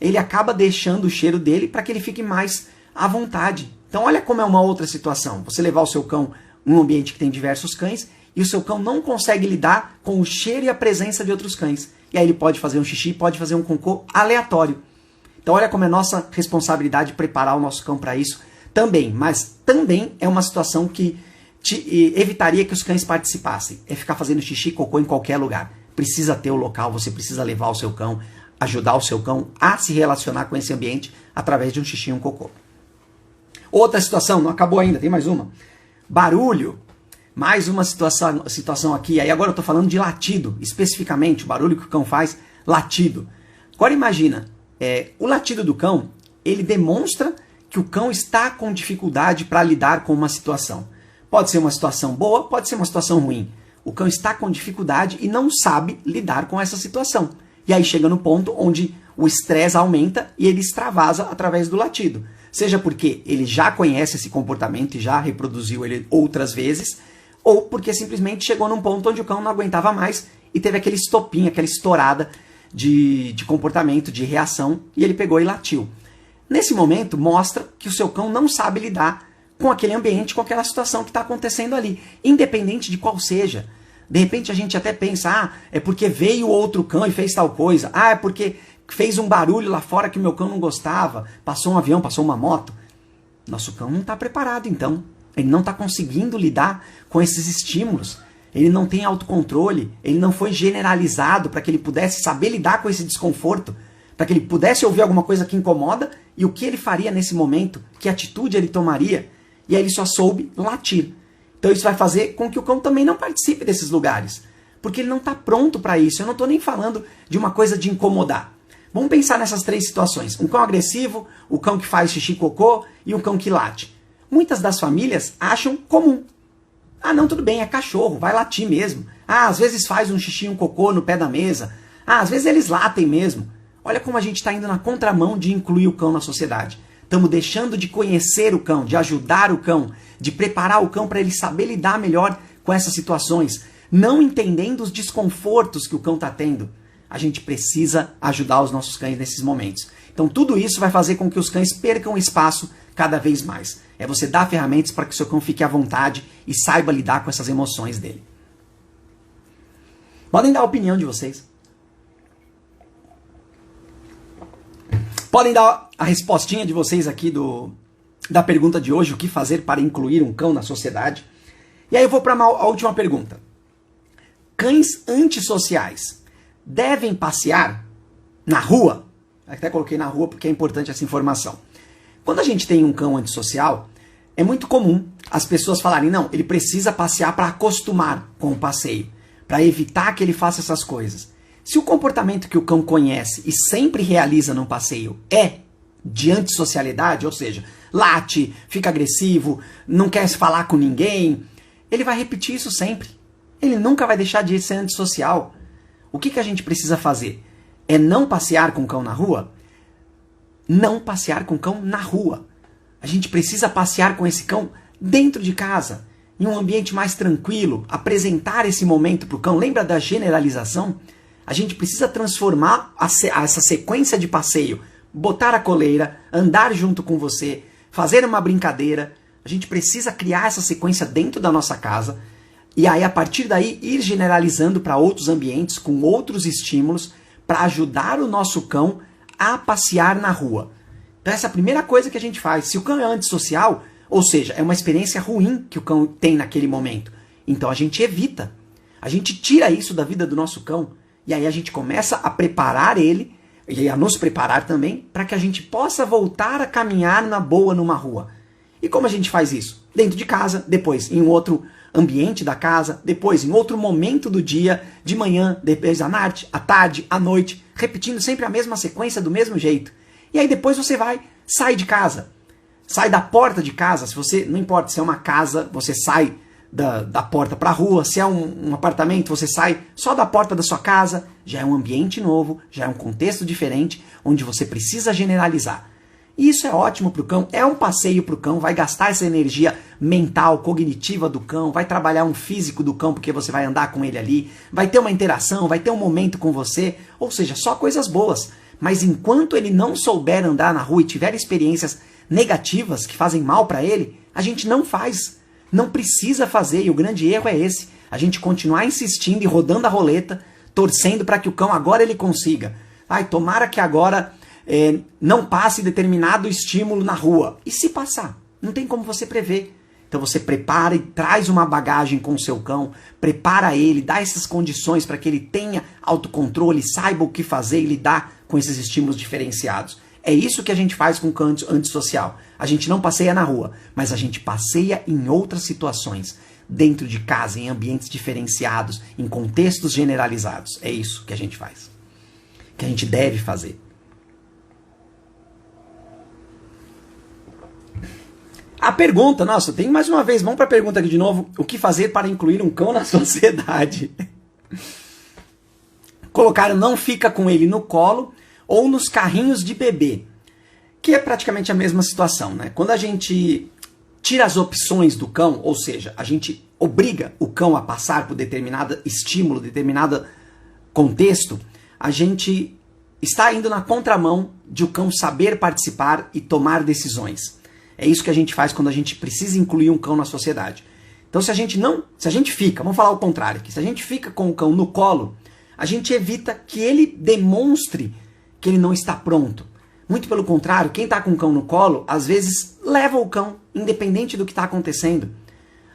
S1: ele acaba deixando o cheiro dele para que ele fique mais à vontade. Então olha como é uma outra situação. Você levar o seu cão num ambiente que tem diversos cães e o seu cão não consegue lidar com o cheiro e a presença de outros cães. E aí ele pode fazer um xixi, pode fazer um cocô aleatório. Então olha como é nossa responsabilidade preparar o nosso cão para isso também. Mas também é uma situação que evitaria que os cães participassem. É ficar fazendo xixi e cocô em qualquer lugar. Precisa ter o local, você precisa levar o seu cão, ajudar o seu cão a se relacionar com esse ambiente através de um xixi e um cocô. Outra situação, não acabou ainda, tem mais uma. Barulho. Mais uma situação aqui. Aí agora eu estou falando de latido, especificamente, o barulho que o cão faz, latido. Agora imagina, o latido do cão, ele demonstra que o cão está com dificuldade para lidar com uma situação. Pode ser uma situação boa, pode ser uma situação ruim. O cão está com dificuldade e não sabe lidar com essa situação. E aí chega no ponto onde o estresse aumenta e ele extravasa através do latido. Seja porque ele já conhece esse comportamento e já reproduziu ele outras vezes, ou porque simplesmente chegou num ponto onde o cão não aguentava mais e teve aquele estopim, aquela estourada de comportamento, de reação, e ele pegou e latiu. Nesse momento, mostra que o seu cão não sabe lidar com aquele ambiente, com aquela situação que está acontecendo ali, independente de qual seja. De repente a gente até pensa, é porque veio outro cão e fez tal coisa, é porque fez um barulho lá fora que o meu cão não gostava, passou um avião, passou uma moto. Nosso cão não está preparado então, ele não está conseguindo lidar com esses estímulos, ele não tem autocontrole, ele não foi generalizado para que ele pudesse saber lidar com esse desconforto, para que ele pudesse ouvir alguma coisa que incomoda e o que ele faria nesse momento, que atitude ele tomaria, e aí ele só soube latir. Então isso vai fazer com que o cão também não participe desses lugares, porque ele não está pronto para isso. Eu não estou nem falando de uma coisa de incomodar. Vamos pensar nessas 3 situações. Um cão agressivo, o cão que faz xixi e cocô e um cão que late. Muitas das famílias acham comum. Ah, não, tudo bem, é cachorro, vai latir mesmo. Ah, às vezes faz um xixi e um cocô no pé da mesa. Ah, às vezes eles latem mesmo. Olha como a gente está indo na contramão de incluir o cão na sociedade. Estamos deixando de conhecer o cão, de ajudar o cão, de preparar o cão para ele saber lidar melhor com essas situações, não entendendo os desconfortos que o cão está tendo. A gente precisa ajudar os nossos cães nesses momentos. Então tudo isso vai fazer com que os cães percam espaço cada vez mais. É você dar ferramentas para que o seu cão fique à vontade e saiba lidar com essas emoções dele. Podem dar a opinião de vocês. Podem dar a respostinha de vocês aqui da pergunta de hoje, o que fazer para incluir um cão na sociedade. E aí eu vou para a última pergunta. Cães antissociais devem passear na rua? Até coloquei na rua porque é importante essa informação. Quando a gente tem um cão antissocial, é muito comum as pessoas falarem, não, ele precisa passear para acostumar com o passeio, para evitar que ele faça essas coisas. Se o comportamento que o cão conhece e sempre realiza num passeio é de antissocialidade, ou seja, late, fica agressivo, não quer se falar com ninguém, ele vai repetir isso sempre. Ele nunca vai deixar de ser antissocial. O que a gente precisa fazer? É não passear com o cão na rua? Não passear com o cão na rua. A gente precisa passear com esse cão dentro de casa, em um ambiente mais tranquilo, apresentar esse momento para o cão. Lembra da generalização? A gente precisa transformar essa sequência de passeio, botar a coleira, andar junto com você, fazer uma brincadeira. A gente precisa criar essa sequência dentro da nossa casa e aí, a partir daí, ir generalizando para outros ambientes, com outros estímulos, para ajudar o nosso cão a passear na rua. Então essa é a primeira coisa que a gente faz. Se o cão é antissocial, ou seja, é uma experiência ruim que o cão tem naquele momento, então a gente evita. A gente tira isso da vida do nosso cão. E aí a gente começa a preparar ele, e a nos preparar também, para que a gente possa voltar a caminhar na boa numa rua. E como a gente faz isso? Dentro de casa, depois em um outro ambiente da casa, depois em outro momento do dia, de manhã, depois à tarde, à noite, repetindo sempre a mesma sequência do mesmo jeito. E aí depois você sai de casa, sai da porta de casa. Se você, não importa se é uma casa, você sai da porta para a rua. Se é um apartamento, você sai só da porta da sua casa. Já é um ambiente novo, já é um contexto diferente, onde você precisa generalizar. E isso é ótimo para o cão, é um passeio para o cão, vai gastar essa energia mental, cognitiva do cão, vai trabalhar um físico do cão, porque você vai andar com ele ali, vai ter uma interação, vai ter um momento com você, ou seja, só coisas boas. Mas enquanto ele não souber andar na rua e tiver experiências negativas que fazem mal para ele, a gente não faz. Não precisa fazer, e o grande erro é esse. A gente continuar insistindo e rodando a roleta, torcendo para que o cão agora ele consiga. Ai, tomara que agora não passe determinado estímulo na rua. E se passar? Não tem como você prever. Então você prepara e traz uma bagagem com o seu cão, prepara ele, dá essas condições para que ele tenha autocontrole, saiba o que fazer e lidar com esses estímulos diferenciados. É isso que a gente faz com o cão antissocial. A gente não passeia na rua, mas a gente passeia em outras situações, dentro de casa, em ambientes diferenciados, em contextos generalizados. É isso que a gente faz. Que a gente deve fazer. A pergunta, nossa, tem mais uma vez, vamos para a pergunta aqui de novo. O que fazer para incluir um cão na sociedade? Colocaram, não fica com ele no colo ou nos carrinhos de bebê, que é praticamente a mesma situação, né? Quando a gente tira as opções do cão, ou seja, a gente obriga o cão a passar por determinado estímulo, determinado contexto, a gente está indo na contramão de o cão saber participar e tomar decisões. É isso que a gente faz quando a gente precisa incluir um cão na sociedade. Então se a gente fica, vamos falar o contrário aqui, se a gente fica com o cão no colo, a gente evita que ele demonstre que ele não está pronto. Muito pelo contrário, quem está com o cão no colo, às vezes leva o cão, independente do que está acontecendo.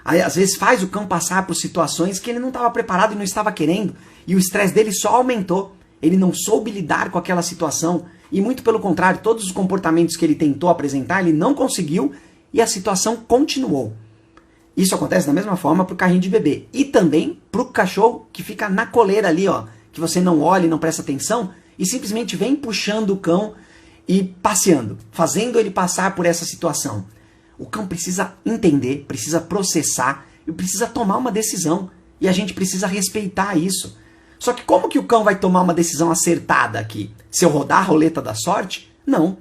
S1: Aí, às vezes faz o cão passar por situações que ele não estava preparado e não estava querendo, e o estresse dele só aumentou. Ele não soube lidar com aquela situação, E muito pelo contrário, todos os comportamentos que ele tentou apresentar, ele não conseguiu e a situação continuou. Isso acontece da mesma forma para o carrinho de bebê. E também para o cachorro que fica na coleira ali, ó, que você não olha e não presta atenção e simplesmente vem puxando o cão e passeando, fazendo ele passar por essa situação. O cão precisa entender, precisa processar e precisa tomar uma decisão. E a gente precisa respeitar isso. Só que como que o cão vai tomar uma decisão acertada aqui? Se eu rodar a roleta da sorte? Não.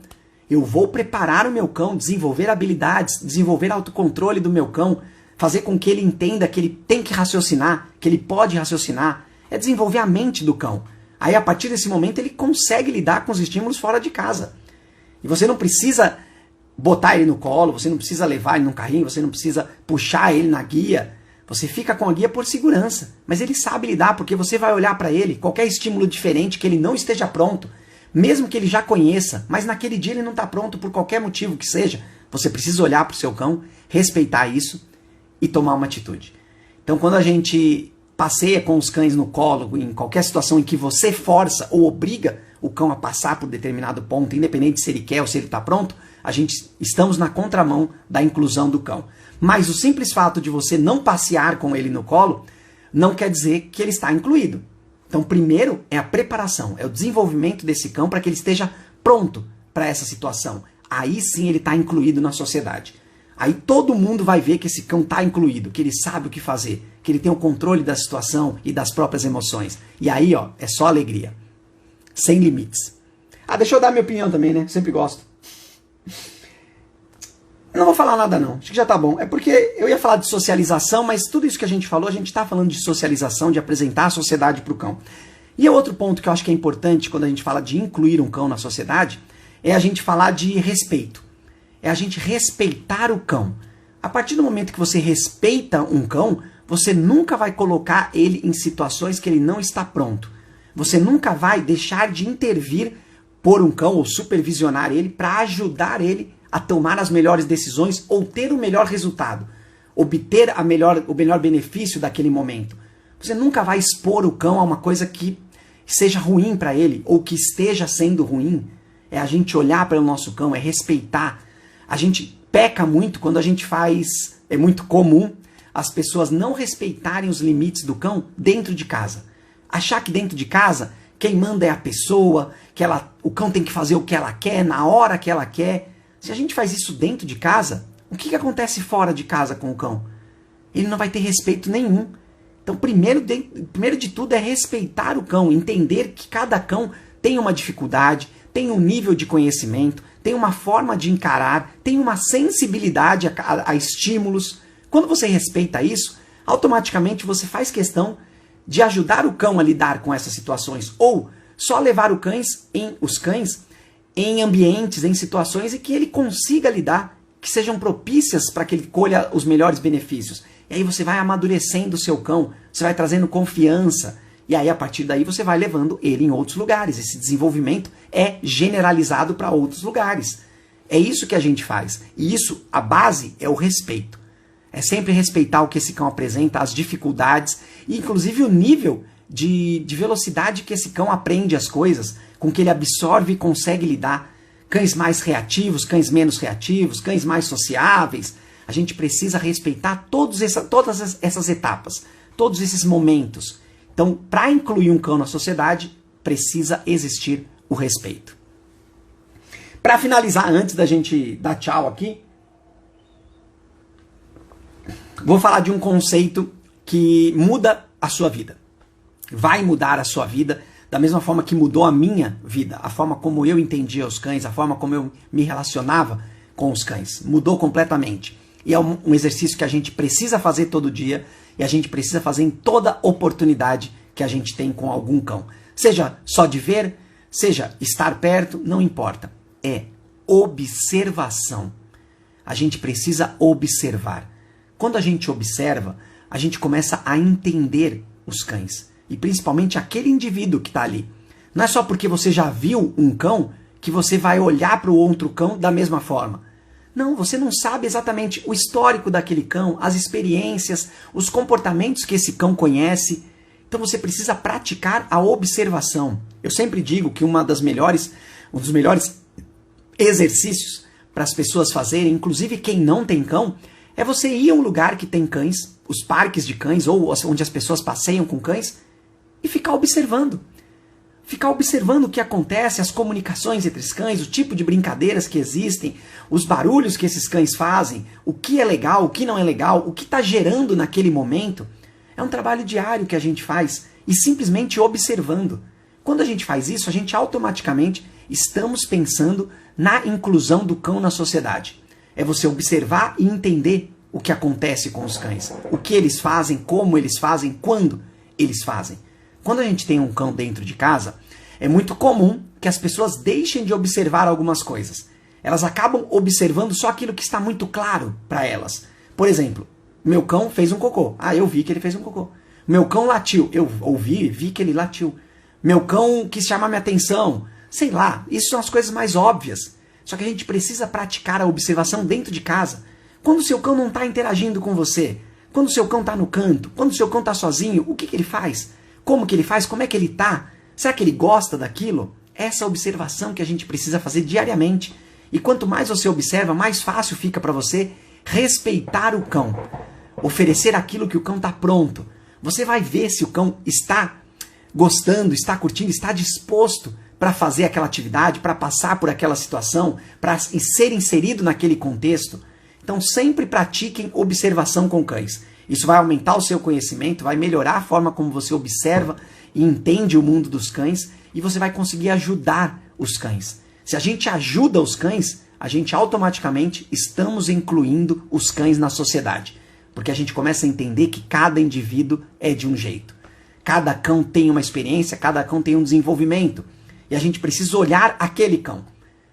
S1: Eu vou preparar o meu cão, desenvolver habilidades, desenvolver autocontrole do meu cão, fazer com que ele entenda que ele tem que raciocinar, que ele pode raciocinar. É desenvolver a mente do cão. Aí, a partir desse momento, ele consegue lidar com os estímulos fora de casa. E você não precisa botar ele no colo, você não precisa levar ele num carrinho, você não precisa puxar ele na guia. Você fica com a guia por segurança. Mas ele sabe lidar, porque você vai olhar para ele, qualquer estímulo diferente que ele não esteja pronto, mesmo que ele já conheça, mas naquele dia ele não está pronto por qualquer motivo que seja, você precisa olhar para o seu cão, respeitar isso e tomar uma atitude. Então, quando a gente passeia com os cães no colo, em qualquer situação em que você força ou obriga o cão a passar por determinado ponto, independente se ele quer ou se ele está pronto, estamos na contramão da inclusão do cão. Mas o simples fato de você não passear com ele no colo não quer dizer que ele está incluído. Então, primeiro é a preparação, é o desenvolvimento desse cão para que ele esteja pronto para essa situação. Aí sim ele está incluído na sociedade. Aí todo mundo vai ver que esse cão está incluído, que ele sabe o que fazer, que ele tem o controle da situação e das próprias emoções. E aí, ó, é só alegria. Sem limites. Ah, deixa eu dar minha opinião também, né? Sempre gosto. Não vou falar nada não, acho que já tá bom. É porque eu ia falar de socialização, mas tudo isso que a gente falou, a gente tá falando de socialização, de apresentar a sociedade pro cão. E outro ponto que eu acho que é importante quando a gente fala de incluir um cão na sociedade, é a gente falar de respeito. É a gente respeitar o cão. A partir do momento que você respeita um cão, você nunca vai colocar ele em situações que ele não está pronto. Você nunca vai deixar de intervir por um cão ou supervisionar ele para ajudar ele a tomar as melhores decisões ou ter o melhor resultado, obter o melhor benefício daquele momento. Você nunca vai expor o cão a uma coisa que seja ruim para ele ou que esteja sendo ruim. É a gente olhar para o nosso cão, é respeitar. A gente peca muito quando a gente faz, é muito comum as pessoas não respeitarem os limites do cão dentro de casa. Achar que dentro de casa quem manda é a pessoa, que o cão tem que fazer o que ela quer, na hora que ela quer. Se a gente faz isso dentro de casa, o que acontece fora de casa com o cão? Ele não vai ter respeito nenhum. Então, primeiro de tudo é respeitar o cão, entender que cada cão tem uma dificuldade, tem um nível de conhecimento, tem uma forma de encarar, tem uma sensibilidade a estímulos. Quando você respeita isso, automaticamente você faz questão de ajudar o cão a lidar com essas situações, ou só levar os cães em ambientes, em situações em que ele consiga lidar, que sejam propícias para que ele colha os melhores benefícios. E aí você vai amadurecendo o seu cão, você vai trazendo confiança, e aí a partir daí você vai levando ele em outros lugares. Esse desenvolvimento é generalizado para outros lugares. É isso que a gente faz. E isso, a base é o respeito. É sempre respeitar o que esse cão apresenta, as dificuldades, e inclusive o nível de velocidade que esse cão aprende as coisas, com que ele absorve e consegue lidar. Cães mais reativos, cães menos reativos, cães mais sociáveis. A gente precisa respeitar todas essas etapas, todos esses momentos. Então, para incluir um cão na sociedade, precisa existir o respeito. Para finalizar, antes da gente dar tchau aqui, vou falar de um conceito que muda a sua vida. Vai mudar a sua vida da mesma forma que mudou a minha vida. A forma como eu entendia os cães, a forma como eu me relacionava com os cães. Mudou completamente. E é um exercício que a gente precisa fazer todo dia e a gente precisa fazer em toda oportunidade que a gente tem com algum cão. Seja só de ver, seja estar perto, não importa. É observação. A gente precisa observar. Quando a gente observa, a gente começa a entender os cães. E principalmente aquele indivíduo que está ali. Não é só porque você já viu um cão que você vai olhar para o outro cão da mesma forma. Não, você não sabe exatamente o histórico daquele cão, as experiências, os comportamentos que esse cão conhece. Então você precisa praticar a observação. Eu sempre digo que uma das melhores um dos melhores exercícios para as pessoas fazerem, inclusive quem não tem cão, é você ir a um lugar que tem cães, os parques de cães, ou onde as pessoas passeiam com cães, e ficar observando. Ficar observando o que acontece, as comunicações entre os cães, o tipo de brincadeiras que existem, os barulhos que esses cães fazem, o que é legal, o que não é legal, o que está gerando naquele momento. É um trabalho diário que a gente faz e simplesmente observando. Quando a gente faz isso, a gente automaticamente estamos pensando na inclusão do cão na sociedade. É você observar e entender o que acontece com os cães, o que eles fazem, como eles fazem, quando eles fazem. Quando a gente tem um cão dentro de casa, é muito comum que as pessoas deixem de observar algumas coisas. Elas acabam observando só aquilo que está muito claro para elas. Por exemplo, meu cão fez um cocô. Ah, eu vi que ele fez um cocô. Meu cão latiu. Eu ouvi, vi que ele latiu. Meu cão quis chamar minha atenção. Sei lá, isso são as coisas mais óbvias. Só que a gente precisa praticar a observação dentro de casa. Quando o seu cão não está interagindo com você, quando o seu cão está no canto, quando o seu cão está sozinho, o que ele faz? Como que ele faz? Como é que ele tá? Será que ele gosta daquilo? Essa é a observação que a gente precisa fazer diariamente. E quanto mais você observa, mais fácil fica para você respeitar o cão. Oferecer aquilo que o cão está pronto. Você vai ver se o cão está gostando, está curtindo, está disposto para fazer aquela atividade, para passar por aquela situação, para ser inserido naquele contexto. Então sempre pratiquem observação com cães. Isso vai aumentar o seu conhecimento, vai melhorar a forma como você observa e entende o mundo dos cães e você vai conseguir ajudar os cães. Se a gente ajuda os cães, a gente automaticamente estamos incluindo os cães na sociedade. Porque a gente começa a entender que cada indivíduo é de um jeito. Cada cão tem uma experiência, cada cão tem um desenvolvimento. E a gente precisa olhar aquele cão.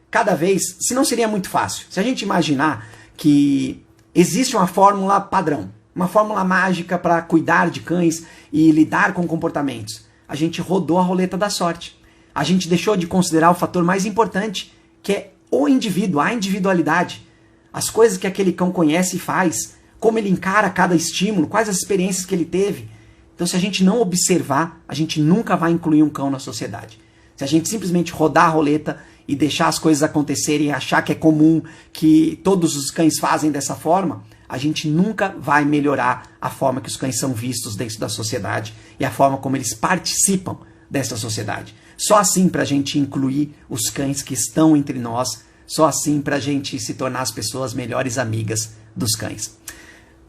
S1: Cada vez, se não seria muito fácil, se a gente imaginar que existe uma fórmula padrão, uma fórmula mágica para cuidar de cães e lidar com comportamentos. A gente rodou a roleta da sorte. A gente deixou de considerar o fator mais importante, que é o indivíduo, a individualidade. As coisas que aquele cão conhece e faz, como ele encara cada estímulo, quais as experiências que ele teve. Então, se a gente não observar, a gente nunca vai incluir um cão na sociedade. Se a gente simplesmente rodar a roleta e deixar as coisas acontecerem e achar que é comum, que todos os cães fazem dessa forma, a gente nunca vai melhorar a forma que os cães são vistos dentro da sociedade e a forma como eles participam dessa sociedade. Só assim para a gente incluir os cães que estão entre nós, só assim para a gente se tornar as pessoas melhores amigas dos cães.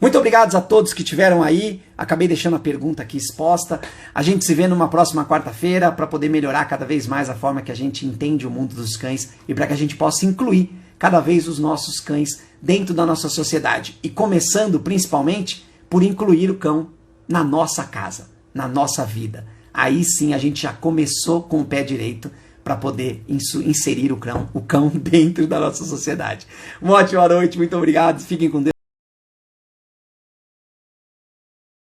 S1: Muito obrigado a todos que estiveram aí. Acabei deixando a pergunta aqui exposta. A gente se vê numa próxima quarta-feira para poder melhorar cada vez mais a forma que a gente entende o mundo dos cães e para que a gente possa incluir cada vez os nossos cães dentro da nossa sociedade. E começando principalmente por incluir o cão na nossa casa, na nossa vida. Aí sim a gente já começou com o pé direito para poder inserir o cão dentro da nossa sociedade. Uma ótima noite, muito obrigado, fiquem com Deus.